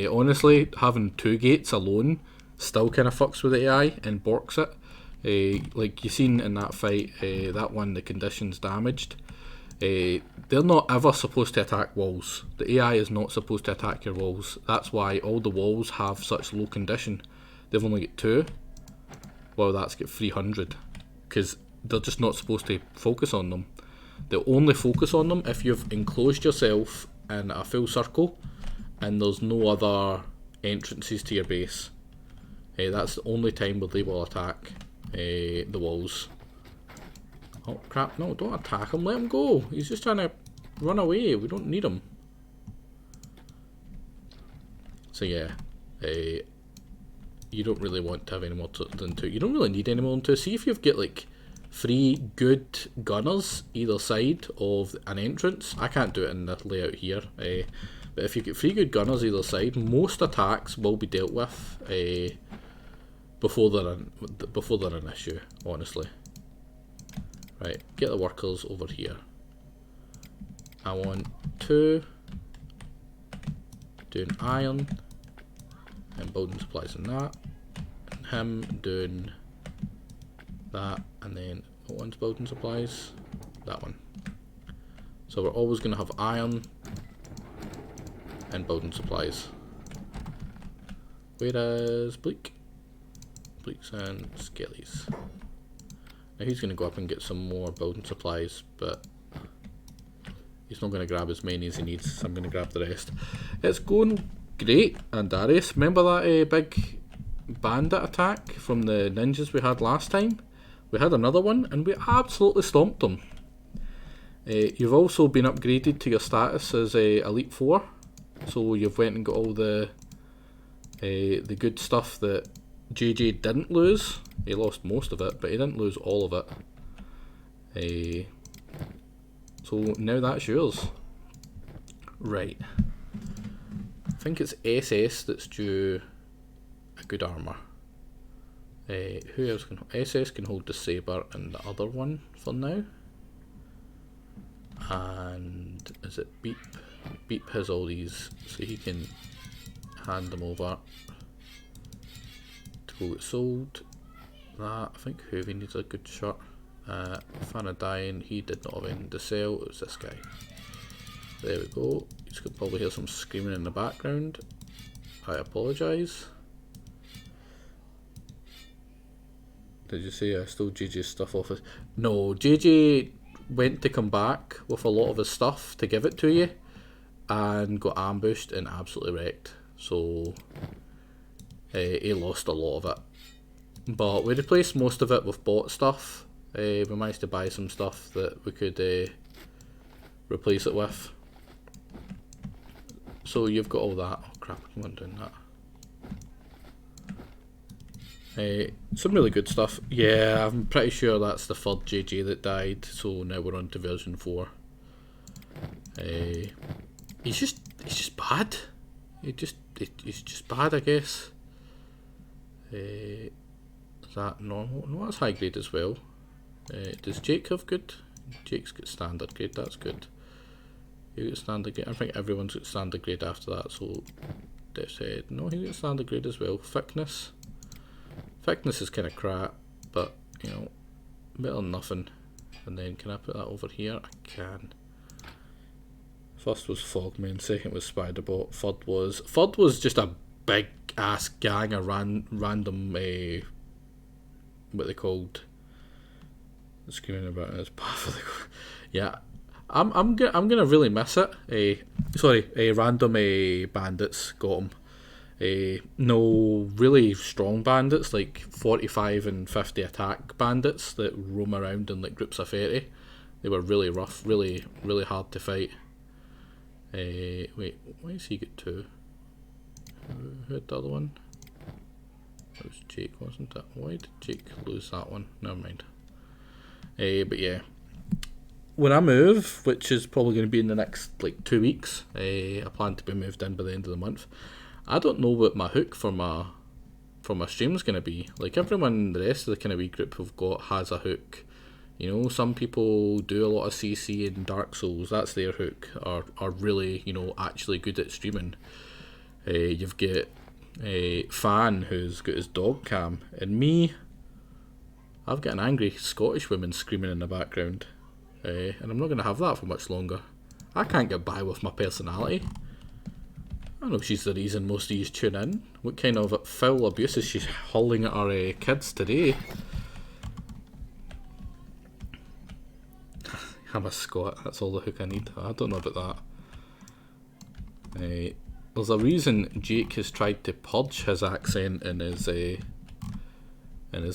Honestly, having 2 gates alone still kind of fucks with the AI and borks it. Like you seen in that fight, that one, the conditions damaged. They're not ever supposed to attack walls. The AI is not supposed to attack your walls. That's why all the walls have such low condition. They've only got 2. Well, that's got 300. Because they're just not supposed to focus on them. They'll only focus on them if you've enclosed yourself in a full circle and there's no other entrances to your base. That's the only time where they will attack the walls. Oh crap, no, don't attack him, let him go. He's just trying to run away, we don't need him. So yeah, you don't really want to have any more than 2. You don't really need any more than 2. See if you've got like 3 good gunners either side of an entrance. I can't do it in the layout here, but if you get 3 good gunners either side, most attacks will be dealt with before they're an issue, honestly. Right, get the workers over here. I want 2 doing iron and building supplies and that, and him doing that, and then what one's building supplies? That one. So we're always going to have iron and building supplies. Whereas Bleaks and Skellies. Now he's going to go up and get some more building supplies, but he's not going to grab as many as he needs, so I'm going to grab the rest. It's going great, and Darius. Remember that big bandit attack from the ninjas we had last time? We had another one, and we absolutely stomped them. You've also been upgraded to your status as Elite 4, so you've went and got all the good stuff that JJ didn't lose. He lost most of it, but he didn't lose all of it. So now that's yours. Right. I think it's SS that's due a good armour. Who else can... SS can hold the sabre and the other one for now. And is it Beep? Beep has all these, so he can hand them over to go get sold. That, I think Hoovy needs a good shirt. Fanadine, he did not have anything to sell, it was this guy. There we go. You could probably hear some screaming in the background. I apologise. Did you say I stole JJ's stuff off his... No, JJ went to come back with a lot of his stuff to give it to you and got ambushed and absolutely wrecked. So he lost a lot of it. But we replaced most of it with bought stuff. We managed to buy some stuff that we could replace it with. So you've got all that. Oh crap, I wasn't doing that. Some really good stuff. Yeah, I'm pretty sure that's the third JJ that died, so now we're on to version 4. He's just bad. He's just bad, I guess. Is that normal? No, that's high grade as well. Does Jake have good? Jake's got standard grade, that's good. You got standard grade. I think everyone's got standard grade after that, so Dev said, no, he got standard grade as well. Thickness. Thickness is kind of crap, but, you know, better than nothing. And then, can I put that over here? I can. First was Fogman, second was Spiderbot, third was just a big ass gang of random, what they called, screaming about his path. Yeah, I'm gonna really miss it. Random bandits got him. No really strong bandits like 45 and 50 attack bandits that roam around in like groups of 30. They were really rough, really hard to fight. Wait, why does he get 2? Who had the other one? That was Jake, wasn't it? Why did Jake lose that one? Never mind. But yeah. When I move, which is probably going to be in the next like 2 weeks, I plan to be moved in by the end of the month. I don't know what my hook for my stream is going to be. Like everyone, the rest of the kind of wee group we've got has a hook. You know, some people do a lot of CC and Dark Souls. That's their hook. Are really, you know, actually good at streaming. You've got a fan who's got his dog cam, and me, I've got an angry Scottish woman screaming in the background. And I'm not going to have that for much longer. I can't get by with my personality. I know she's the reason most of you tune in. What kind of foul abuse is she hurling at our kids today? I'm a Scot, that's all the hook I need. I don't know about that. There's a reason Jake has tried to purge his accent and his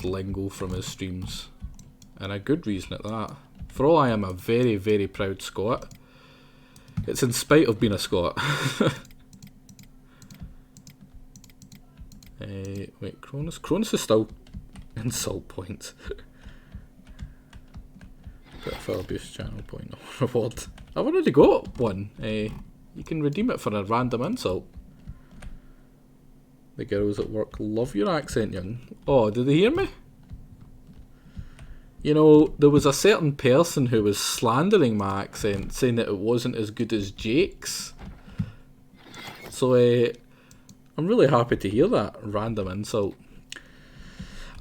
lingo from his streams. And a good reason at that. For all I am a very, very proud Scot, it's in spite of being a Scot. Wait, Cronus? Cronus is still insult points. Bit of abuse channel point reward. I've already got one. You can redeem it for a random insult. The girls at work love your accent, young. Oh, did they hear me? You know, there was a certain person who was slandering my accent, saying that it wasn't as good as Jake's. So, I'm really happy to hear that random insult.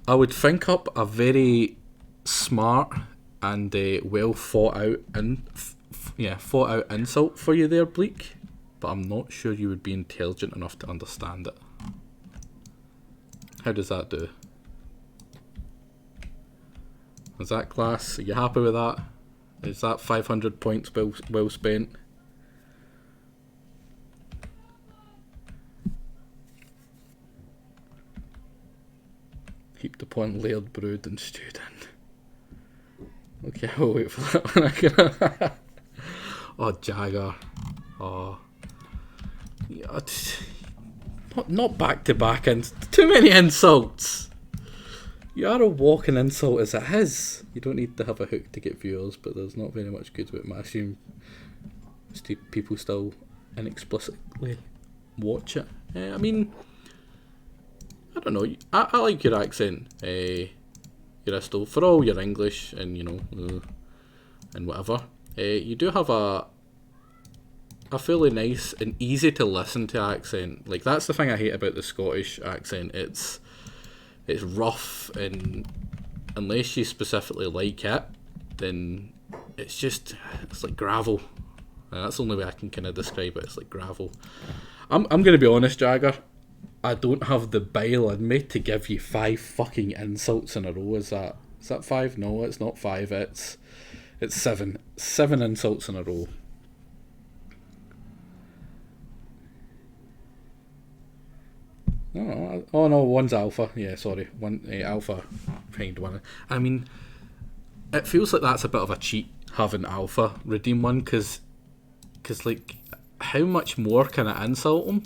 I would think up a very smart and well thought out insult for you there, Bleak. But I'm not sure you would be intelligent enough to understand it. How does that do? Is that class? Are you happy with that? Is that 500 points well spent? Heaped upon layered brood and stewed in. Okay, I'll wait for that one. Oh, Jagger. Oh. Yeah, not back to back, and too many insults. You are a walking insult as it is. You don't need to have a hook to get viewers, but there's not very much good about my stream. People still inexplicably watch it. I mean, I don't know. I like your accent, Uristo, for all your English and you know, and whatever. You do have a fairly nice and easy to listen to accent. Like that's the thing I hate about the Scottish accent. It's rough, and unless you specifically like it, then it's like gravel. And that's the only way I can kind of describe it. It's like gravel. I'm gonna be honest, Jagger. I don't have the bile in me to give you 5 fucking insults in a row. Is that 5? No, it's not 5. It's 7. 7 insults in a row. No, oh no, one's alpha. Yeah, sorry, one alpha behind one. I mean, it feels like that's a bit of a cheat having alpha redeem one, because like, how much more can I insult him?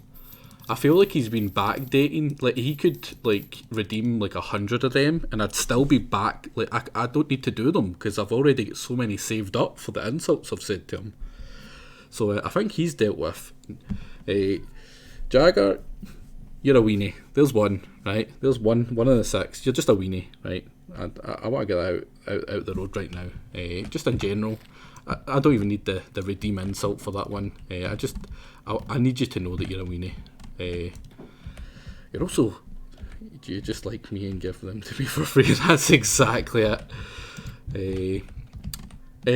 I feel like he's been backdating. Like he could like redeem like 100 of them, and I'd still be back. Like I don't need to do them because I've already got so many saved up for the insults I've said to him. So I think he's dealt with. Jagger, you're a weenie. There's one, right? There's one of the 6. You're just a weenie, right? I want to get out the road right now. Just in general, I don't even need the redeem insult for that one. I need you to know that you're a weenie. You're also, do you just like me and give them to me for free? That's exactly it.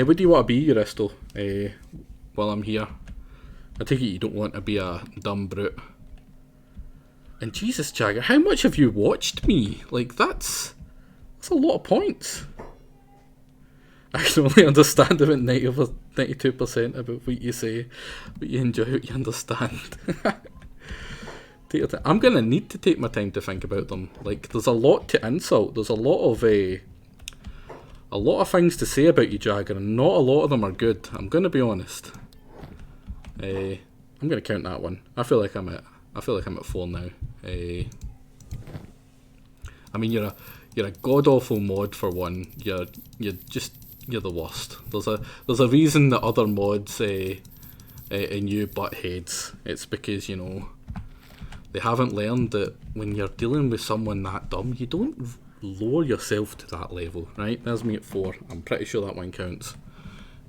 What do you want to be, Uristo? While I'm here, I take it you don't want to be a dumb brute. And Jesus, Jagger, how much have you watched me? Like that's a lot of points. I can only understand about 92% about what you say, but you enjoy what you understand. Take your time. I'm gonna need to take my time to think about them. Like, there's a lot to insult. There's a lot of things to say about you, Jagger, and not a lot of them are good. I'm gonna be honest. I'm gonna count that one. I feel like I'm at 4 now. I mean, you're a god awful mod for one. You're the worst. There's a reason that other mods and you butt heads. It's because, you know, they haven't learned that when you're dealing with someone that dumb, you don't lower yourself to that level, right? There's me at 4. I'm pretty sure that one counts.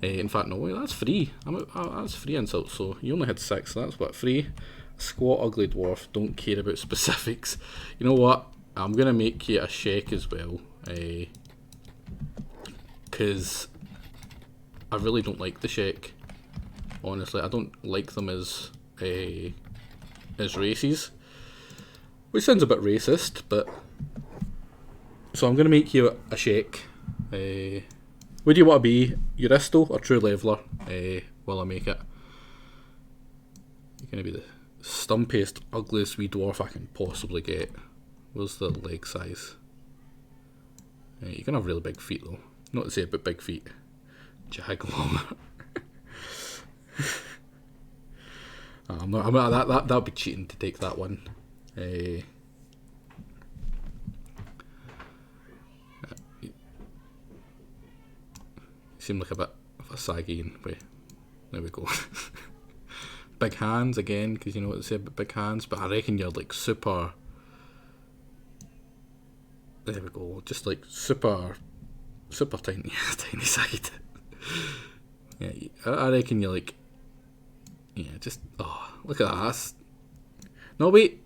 In fact, no, wait, that's free. That's free insults, so you only had 6, so that's what, free? Squat ugly dwarf, don't care about specifics. You know what? I'm going to make you a Shek as well. Because I really don't like the Shek. Honestly, I don't like them as races. Which sounds a bit racist, but... So I'm going to make you a Shek. Would you want to be Euristo or True Leveler while I make it? You're going to be the stumpiest, ugliest wee dwarf I can possibly get. Where's the leg size? You're going to have really big feet though. Not to say about big feet. Jaglom. That would be cheating to take that one. You seem like a bit of a saggy way. There we go. Big hands again, because you know what they say about big hands, but I reckon you're like super. There we go, just like super tiny, tiny side. Yeah, I reckon you're like, yeah, just, oh, look at that. No, wait,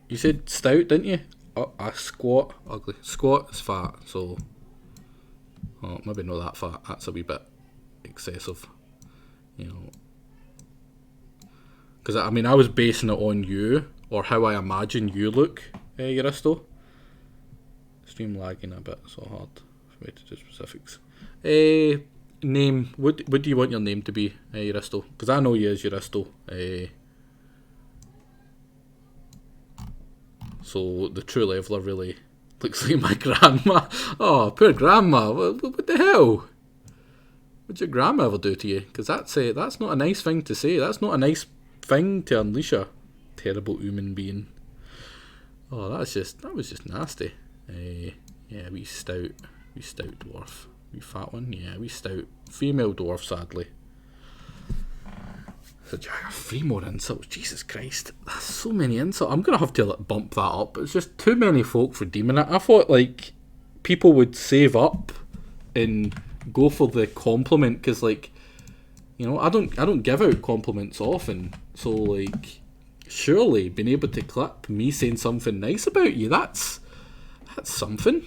you said stout, didn't you? Oh, a squat, ugly. Squat is fat, so, oh, maybe not that fat, that's a wee bit excessive, you know. Because, I mean, I was basing it on you, or how I imagine you look, Euristo. Stream lagging a bit, so hard for me to do specifics. Name, what do you want your name to be, Euristo? Because I know you as Euristo. So the True Leveler really looks like my grandma. Oh, poor grandma. What the hell? What'd your grandma ever do to you? Because that's not a nice thing to say. That's not a nice thing to unleash a terrible human being. Oh, that was just nasty. Yeah, wee stout dwarf. Wee fat one, yeah, wee stout. Female dwarf, sadly. So, 3 more insults, Jesus Christ. That's so many insults. I'm going to have to bump that up. It's just too many folk for deeming it. I thought, like, people would save up and go for the compliment, because, like, you know, I don't give out compliments often. So, like, surely being able to clip me saying something nice about you, that's something.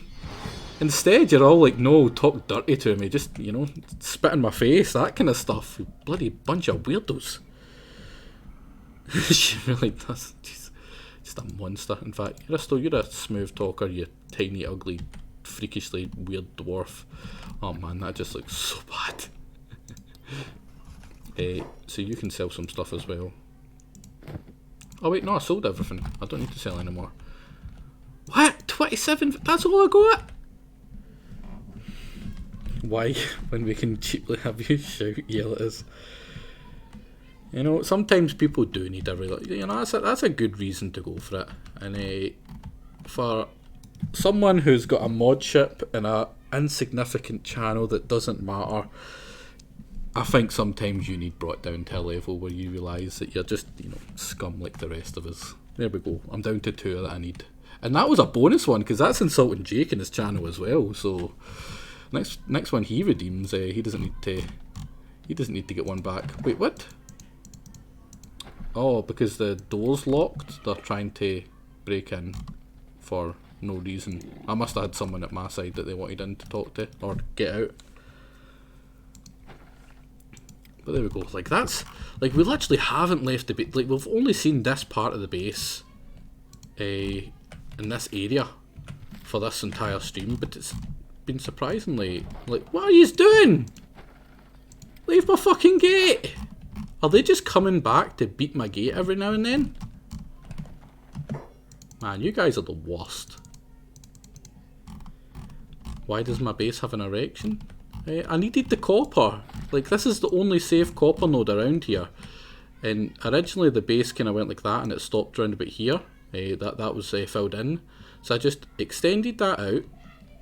Instead, you're all like, no, talk dirty to me, just, you know, spit in my face, that kind of stuff. You bloody bunch of weirdos. She really does. She's just a monster. In fact, you're a smooth talker, you tiny, ugly, freakishly weird dwarf. Oh man, that just looks so bad. So you can sell some stuff as well. Oh wait, no, I sold everything. I don't need to sell anymore. What? 27? That's all I got? Why? When we can cheaply have you shout, yell at us. You know, sometimes people do need a real, you know, that's a good reason to go for it. And for someone who's got a mod ship and a insignificant channel that doesn't matter, I think sometimes you need brought down to a level where you realise that you're just, you know, scum like the rest of us. There we go. I'm down to 2 that I need. And that was a bonus one, because that's insulting Jake in his channel as well. So next one he redeems, he doesn't need to get one back. Wait, what? Oh, because the door's locked, they're trying to break in for no reason. I must have had someone at my side that they wanted in to talk to or get out. But there we go. Like, that's, like, we literally haven't left the base. Like, we've only seen this part of the base in this area for this entire stream, but it's been surprisingly, like, what are you doing? Leave my fucking gate! Are they just coming back to beat my gate every now and then? Man, you guys are the worst. Why does my base have an erection? I needed the copper. Like, this is the only safe copper node around here. And originally the base kind of went like that and it stopped round about here. That was filled in. So I just extended that out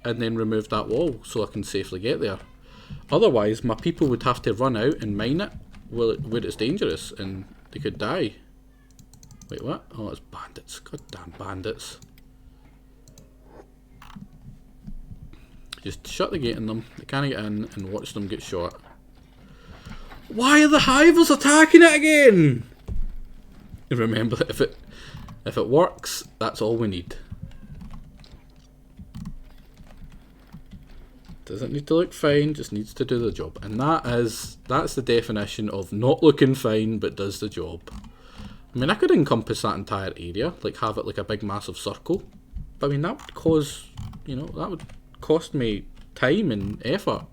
and then removed that wall so I can safely get there. Otherwise, my people would have to run out and mine it where it's dangerous and they could die. Wait, what? Oh, it's bandits. Goddamn bandits. Just shut the gate on them. They can't get in and watch them get shot. Why are the hivers attacking it again? Remember, if it works, that's all we need. Doesn't need to look fine, just needs to do the job. And that's the definition of not looking fine but does the job. I mean, I could encompass that entire area, like have it like a big massive circle. But I mean, that would cause, that would cost me time and effort.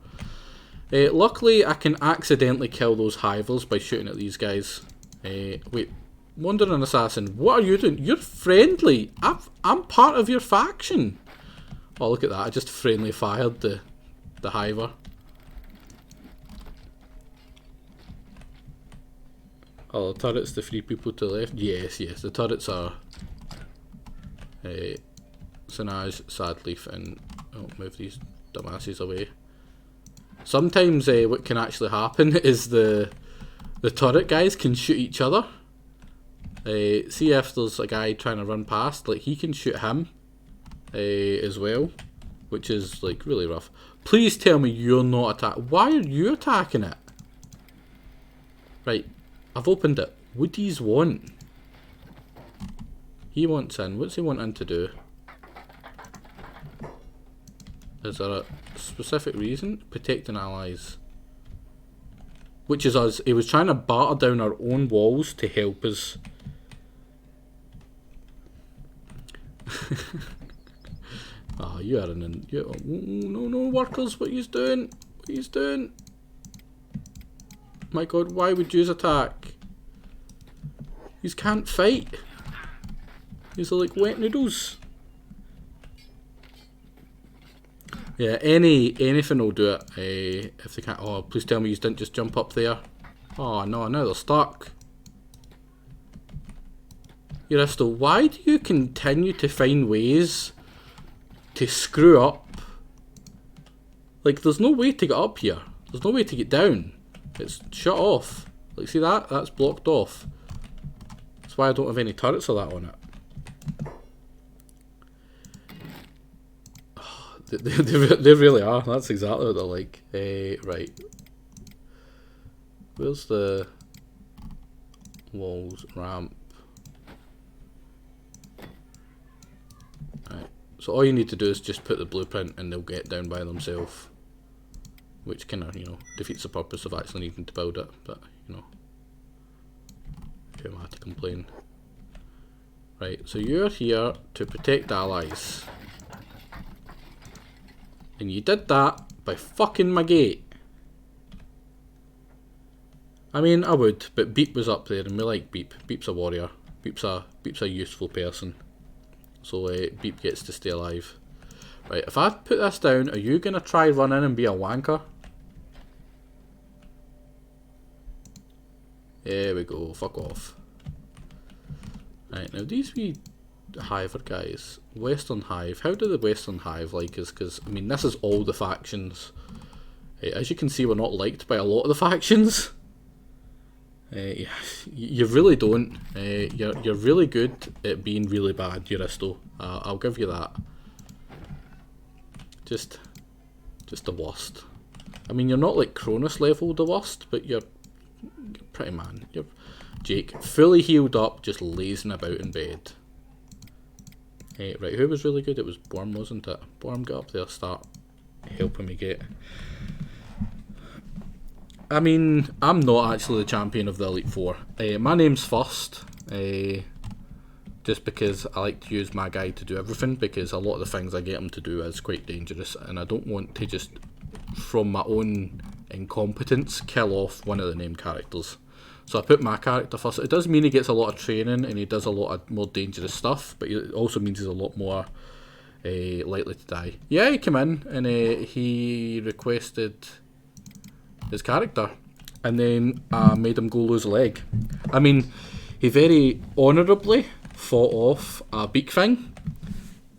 Luckily, I can accidentally kill those hivers by shooting at these guys. Wait, Wandering Assassin, what are you doing? You're friendly. I'm part of your faction. Oh, look at that. I just friendly fired the hiver. Oh, the turret's the 3 people to the left? Yes, the turrets are Sinaj, Sadleaf, and I'll move these dumbasses away. Sometimes what can actually happen is the turret guys can shoot each other. See if there's a guy trying to run past, like he can shoot him as well, which is like really rough. Please tell me you're not attacking. Why are you attacking it? Right, I've opened it. What do you want? He wants in. What's he wanting to do? Is there a specific reason? Protecting allies. Which is us. He was trying to batter down our own walls to help us. Ah, you are no workers. What are you doing? What are you doing? My God, why would you attack? You can't fight. These are like wet noodles. Yeah, anything will do it. If they can't. Oh, please tell me you didn't just jump up there. Oh no, now they're stuck. Uristo, why do you continue to find ways to screw up? Like, there's no way to get up here. There's no way to get down. It's shut off. Like, see that? That's blocked off. That's why I don't have any turrets or that on it. Oh, they really are. That's exactly what they're like. Right. Where's the walls, ramp? Right. So all you need to do is just put the blueprint and they'll get down by themselves. Which kind of, defeats the purpose of actually needing to build it. But, who am I to complain? Right, so you're here to protect allies. And you did that by fucking my gate. I mean, I would, but Beep was up there and we like Beep. Beep's a warrior. Beep's a useful person. So Beep gets to stay alive. Right, if I put this down, are you going to try run in and be a wanker? There we go, fuck off. Right, now these wee hiver guys, Western Hive, how do the Western Hive like us? Because, I mean, this is all the factions. As you can see, we're not liked by a lot of the factions. You really don't. You're really good at being really bad, Uristo. I'll give you that. Just the worst. I mean, you're not like Cronus level the worst, but you're pretty man. You're Jake, fully healed up, just lazing about in bed. Right, who was really good? It was Borm, wasn't it? Borm, get up there, start helping me get. I mean, I'm not actually the champion of the Elite Four. My name's first, just because I like to use my guy to do everything, because a lot of the things I get him to do is quite dangerous, and I don't want to just, from my own incompetence, kill off one of the named characters. So I put my character first. It does mean he gets a lot of training, and he does a lot of more dangerous stuff, but it also means he's a lot more likely to die. Yeah, he came in, and he requested his character, and then I made him go lose a leg. I mean, he very honourably fought off a beak thing,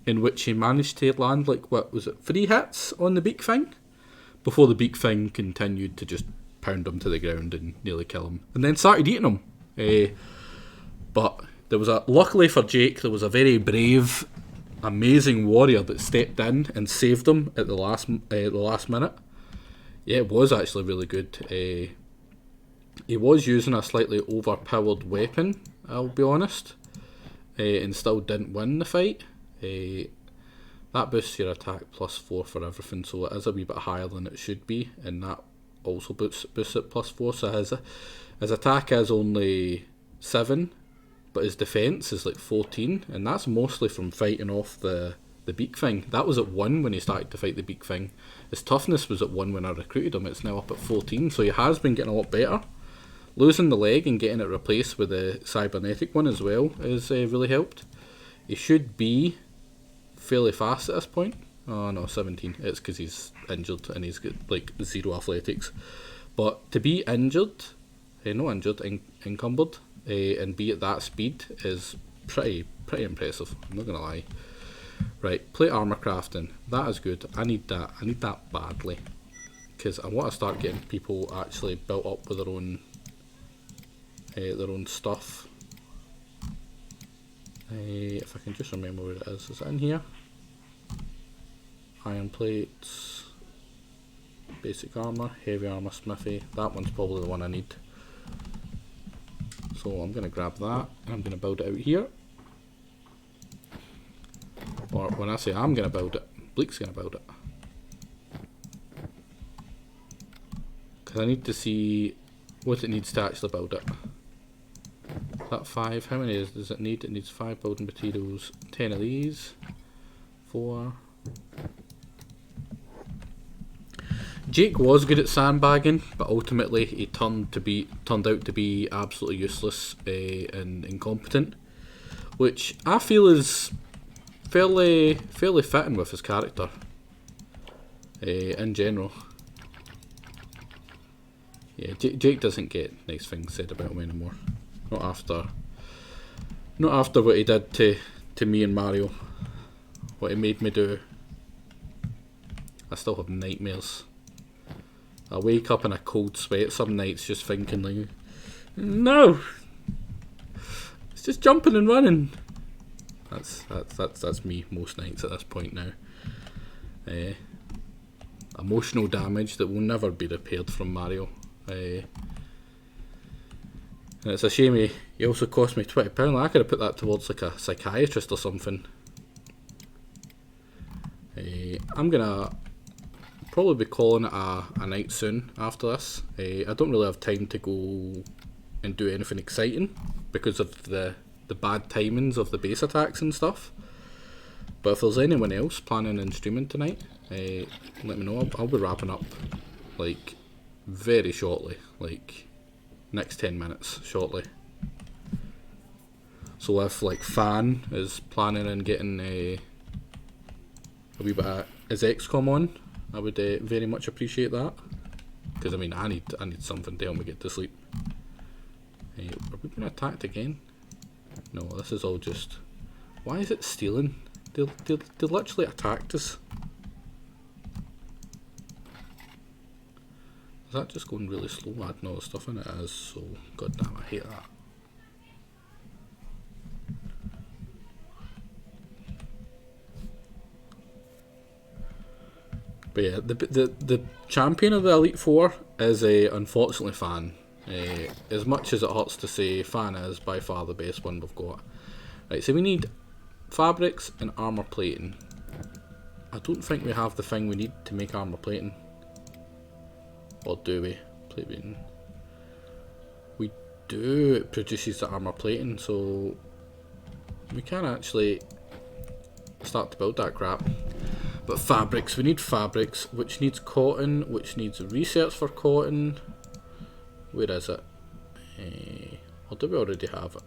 in which he managed to land, like, what was it, 3 hits on the beak thing, before the beak thing continued to just pound him to the ground and nearly kill him, and then started eating him. But there was luckily for Jake, there was a very brave, amazing warrior that stepped in and saved him at the last minute. Yeah, it was actually really good. He was using a slightly overpowered weapon, I'll be honest, and still didn't win the fight. That boosts your attack +4 for everything, so it is a wee bit higher than it should be, and that also boosts it +4. So his attack is only 7, but his defense is like 14, and that's mostly from fighting off the beak thing. That was at 1 when he started to fight the beak thing. His toughness was at 1 when I recruited him. It's now up at 14, so he has been getting a lot better. Losing the leg and getting it replaced with a cybernetic one as well has really helped. He should be fairly fast at this point. Oh no, 17. It's because he's injured and he's got like 0 athletics. But to be injured, encumbered, and be at that speed is pretty impressive. I'm not gonna lie. Right, plate armor crafting. That is good. I need that badly, because I want to start getting people actually built up with their own stuff. If I can just remember where it is it in here? Iron plates, basic armor, heavy armor, smithy. That one's probably the one I need. So I'm going to grab that and I'm going to build it out here. Or when I say I'm going to build it, Bleak's going to build it. Because I need to see what it needs to actually build it. Is that 5? How many does it need? It needs 5 building materials, 10 of these, 4. Jake was good at sandbagging, but ultimately he turned out to be absolutely useless and incompetent, which I feel is fairly fitting with his character in general. Yeah, Jake doesn't get nice things said about him anymore. Not after what he did to me and Mario. What he made me do. I still have nightmares. I wake up in a cold sweat some nights just thinking like, no, it's just jumping and running. That's me most nights at this point now. Emotional damage that will never be repaired from Mario. And it's a shame he also cost me £20. I could have put that towards like a psychiatrist or something. I'm gonna probably be calling it a night soon after this. I don't really have time to go and do anything exciting because of the bad timings of the base attacks and stuff. But if there's anyone else planning on streaming tonight, let me know. I'll be wrapping up like very shortly, like next 10 minutes shortly. So if like Fan is planning on getting a wee bit of his XCOM on, I would very much appreciate that, because I mean I need something to help me get to sleep. Are we being attacked again? No, this is all just. Why is it stealing? They literally attacked us. Is that just going really slow? Adding all the stuff in it is so goddamn. I hate that. But yeah, the champion of the Elite Four is unfortunately Fan. As much as it hurts to say, Fan is by far the best one we've got. Right, so we need fabrics and armor plating. I don't think we have the thing we need to make armor plating. Or do we? Plating. We do. It produces the armor plating, so we can actually start to build that crap. But fabrics, we need fabrics, which needs cotton, which needs research for cotton. Where is it? Or do we already have it?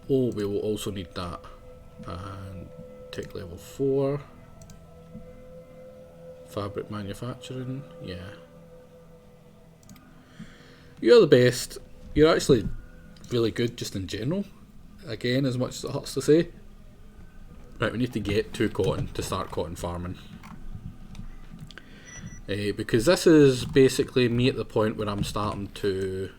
Oh, we will also need that. And take level 4. Fabric manufacturing, yeah. You're the best. You're actually really good just in general. Again, as much as it hurts to say. Right, we need to get to cotton to start cotton farming. Because this is basically me at the point where I'm starting to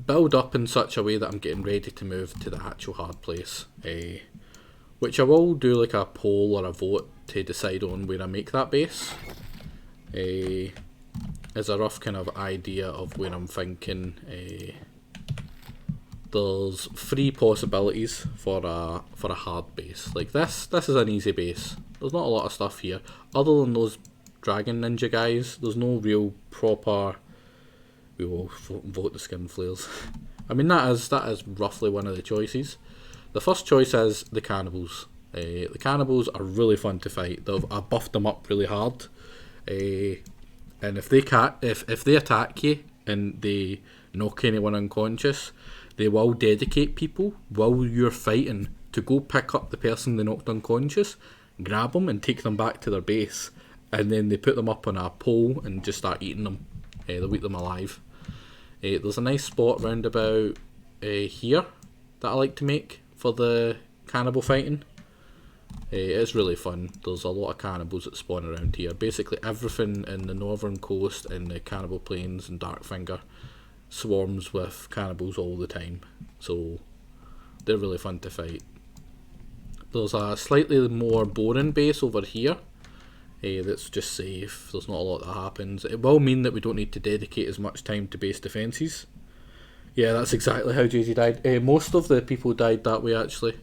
build up in such a way that I'm getting ready to move to the actual hard place. Which I will do like a poll or a vote to decide on where I make that base. As a rough kind of idea of where I'm thinking. There's 3 possibilities for a hard base. Like this is an easy base. There's not a lot of stuff here. Other than those dragon ninja guys, there's no real proper... We will vote the skin flares. I mean, that is roughly one of the choices. The first choice is the cannibals. The cannibals are really fun to fight. I buffed them up really hard. And if they attack you and they knock anyone unconscious, they will dedicate people while you're fighting to go pick up the person they knocked unconscious, grab them and take them back to their base, and then they put them up on a pole and just start eating them. They'll eat them alive. There's a nice spot round about here that I like to make for the cannibal fighting. It's really fun. There's a lot of cannibals that spawn around here. Basically everything in the northern coast and the Cannibal Plains and Darkfinger swarms with cannibals all the time, so they're really fun to fight. There's a slightly more boring base over here that's just safe. There's not a lot that happens. It will mean that we don't need to dedicate as much time to base defences. Yeah, that's exactly how JJ died. Most of the people died that way actually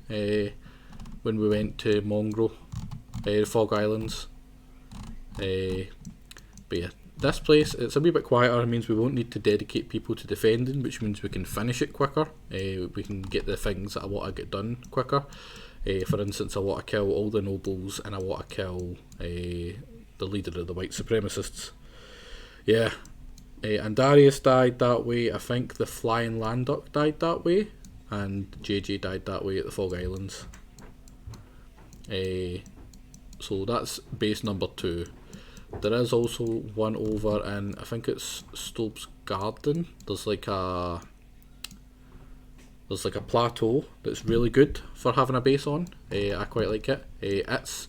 when we went to Mongrel, the Fog Islands. But yeah, this place, it's a wee bit quieter. It means we won't need to dedicate people to defending, which means we can finish it quicker. We can get the things that I want to get done quicker. For instance, I want to kill all the nobles and I want to kill the leader of the white supremacists. Yeah, and Darius died that way. I think the Flying Land Duck died that way, and JJ died that way at the Fog Islands. So that's base number 2. There is also one over in, I think it's Stob's Garden. There's like a plateau that's really good for having a base on. I quite like it. It's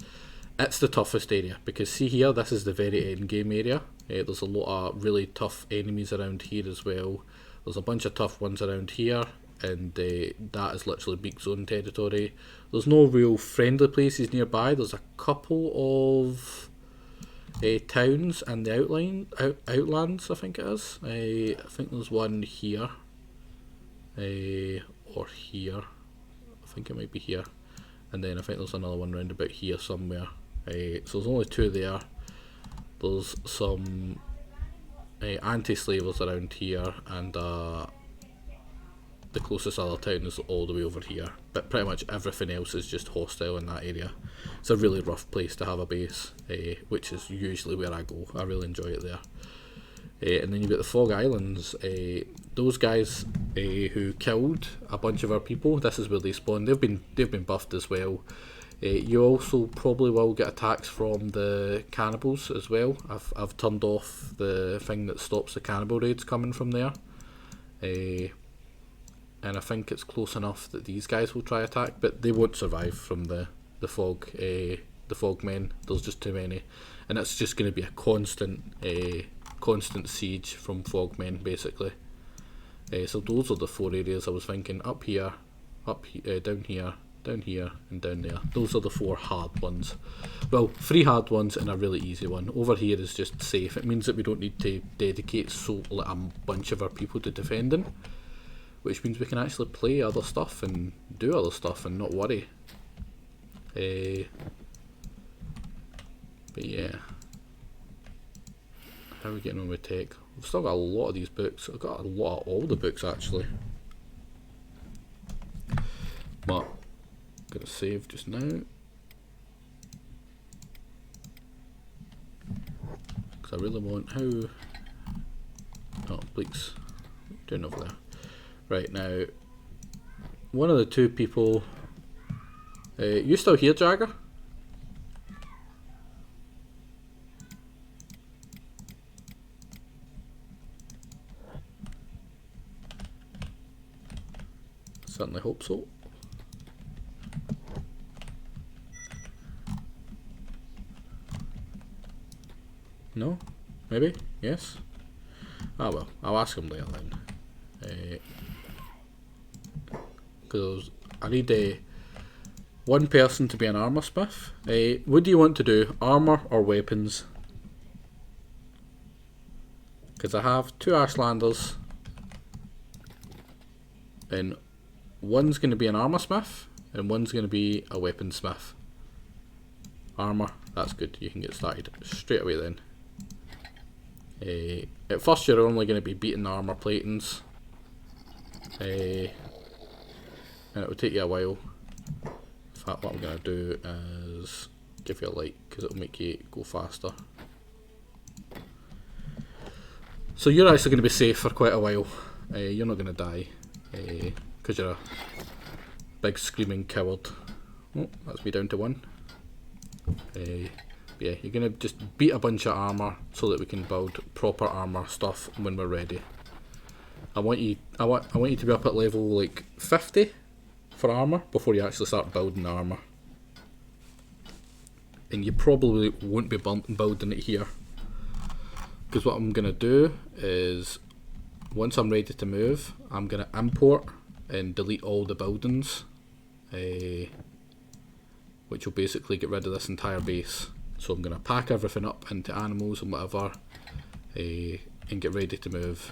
the toughest area because see here, this is the very end game area. There's a lot of really tough enemies around here as well. There's a bunch of tough ones around here, and that is literally Beak Zone territory. There's no real friendly places nearby. There's a couple of towns and the outlands, I think it is. I think there's one here, or here. I think it might be here, and then I think there's another one round about here somewhere. So there's only 2 there. There's some anti-slavers around here, and the closest other town is all the way over here, but pretty much everything else is just hostile in that area. It's a really rough place to have a base, which is usually where I go. I really enjoy it there. And then you've got the Fog Islands. Those guys who killed a bunch of our people, this is where they spawn. They've been buffed as well. You also probably will get attacks from the cannibals as well. I've turned off the thing that stops the cannibal raids coming from there. And I think it's close enough that these guys will try attack, but they won't survive from the fog men. There's just too many, and it's just going to be a constant siege from fog men basically. So those are the 4 areas I was thinking. Up here, down here, down here, and down there. Those are the 4 hard ones. Well, 3 hard ones and a really easy one. Over here is just safe. It means that we don't need to dedicate a bunch of our people to defending, which means we can actually play other stuff and do other stuff and not worry. But yeah, how are we getting on with tech? We've still got a lot of these books. I've got a lot of all the books actually. But I'm gonna save just now, because I really want oh, Bleak's doing over there. Right, now, one of the 2 people, you still here, Jagger? Certainly hope so. No? Maybe? Yes? Ah well, I'll ask him later then. Because I need one person to be an armour smith. What do you want to do? Armour or weapons? Because I have 2 Ashlanders. And one's going to be an armour smith. And one's going to be a weaponsmith. Armour, that's good. You can get started straight away then. At first you're only going to be beating armour platings. And it will take you a while. In fact, what I'm going to do is give you a like, because it will make you go faster. So you're actually going to be safe for quite a while. You're not going to die, because you're a big screaming coward. Oh, that's me down to 1. Yeah, you're going to just beat a bunch of armour so that we can build proper armour stuff when we're ready. I want you to be up at level like 50 for armour before you actually start building armour. And you probably won't be building it here. Because what I'm going to do is, once I'm ready to move, I'm going to import and delete all the buildings. Which will basically get rid of this entire base. So I'm going to pack everything up into animals and whatever, and get ready to move.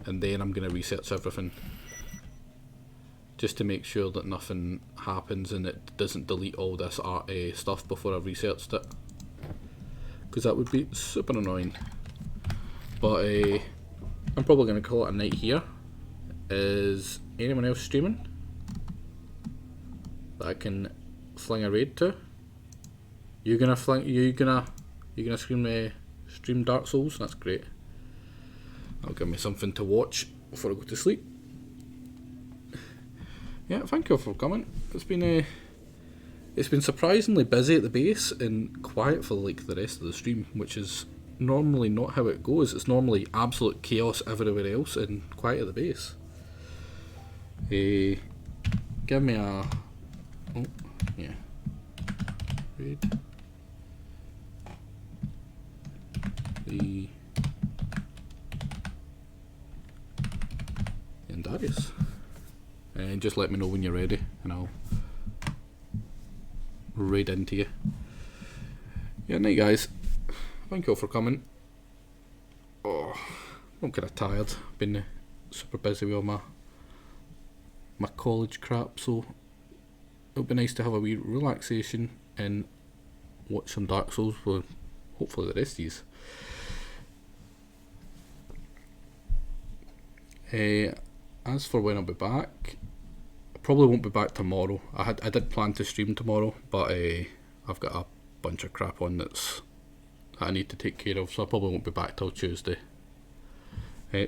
And then I'm going to research everything, just to make sure that nothing happens and it doesn't delete all this stuff before I've researched it, because that would be super annoying. But I'm probably going to call it a night here. Is anyone else streaming that I can fling a raid to? You gonna stream Dark Souls? That's great. That'll give me something to watch before I go to sleep. Yeah, thank you for coming. It's been surprisingly busy at the base and quiet for like the rest of the stream, which is normally not how it goes. It's normally absolute chaos everywhere else and quiet at the base. Give me a... Oh, yeah. Raid. And Darius. And just let me know when you're ready and I'll raid into you. Yeah, night guys. Thank you all for coming. Oh, I'm kind of tired. Been super busy with all my college crap, so it'll be nice to have a wee relaxation and watch some Dark Souls for hopefully the rest of these. As for when I'll be back, I probably won't be back tomorrow. I did plan to stream tomorrow, but I've got a bunch of crap on that I need to take care of, so I probably won't be back till Tuesday.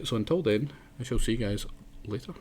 So until then, I shall see you guys later.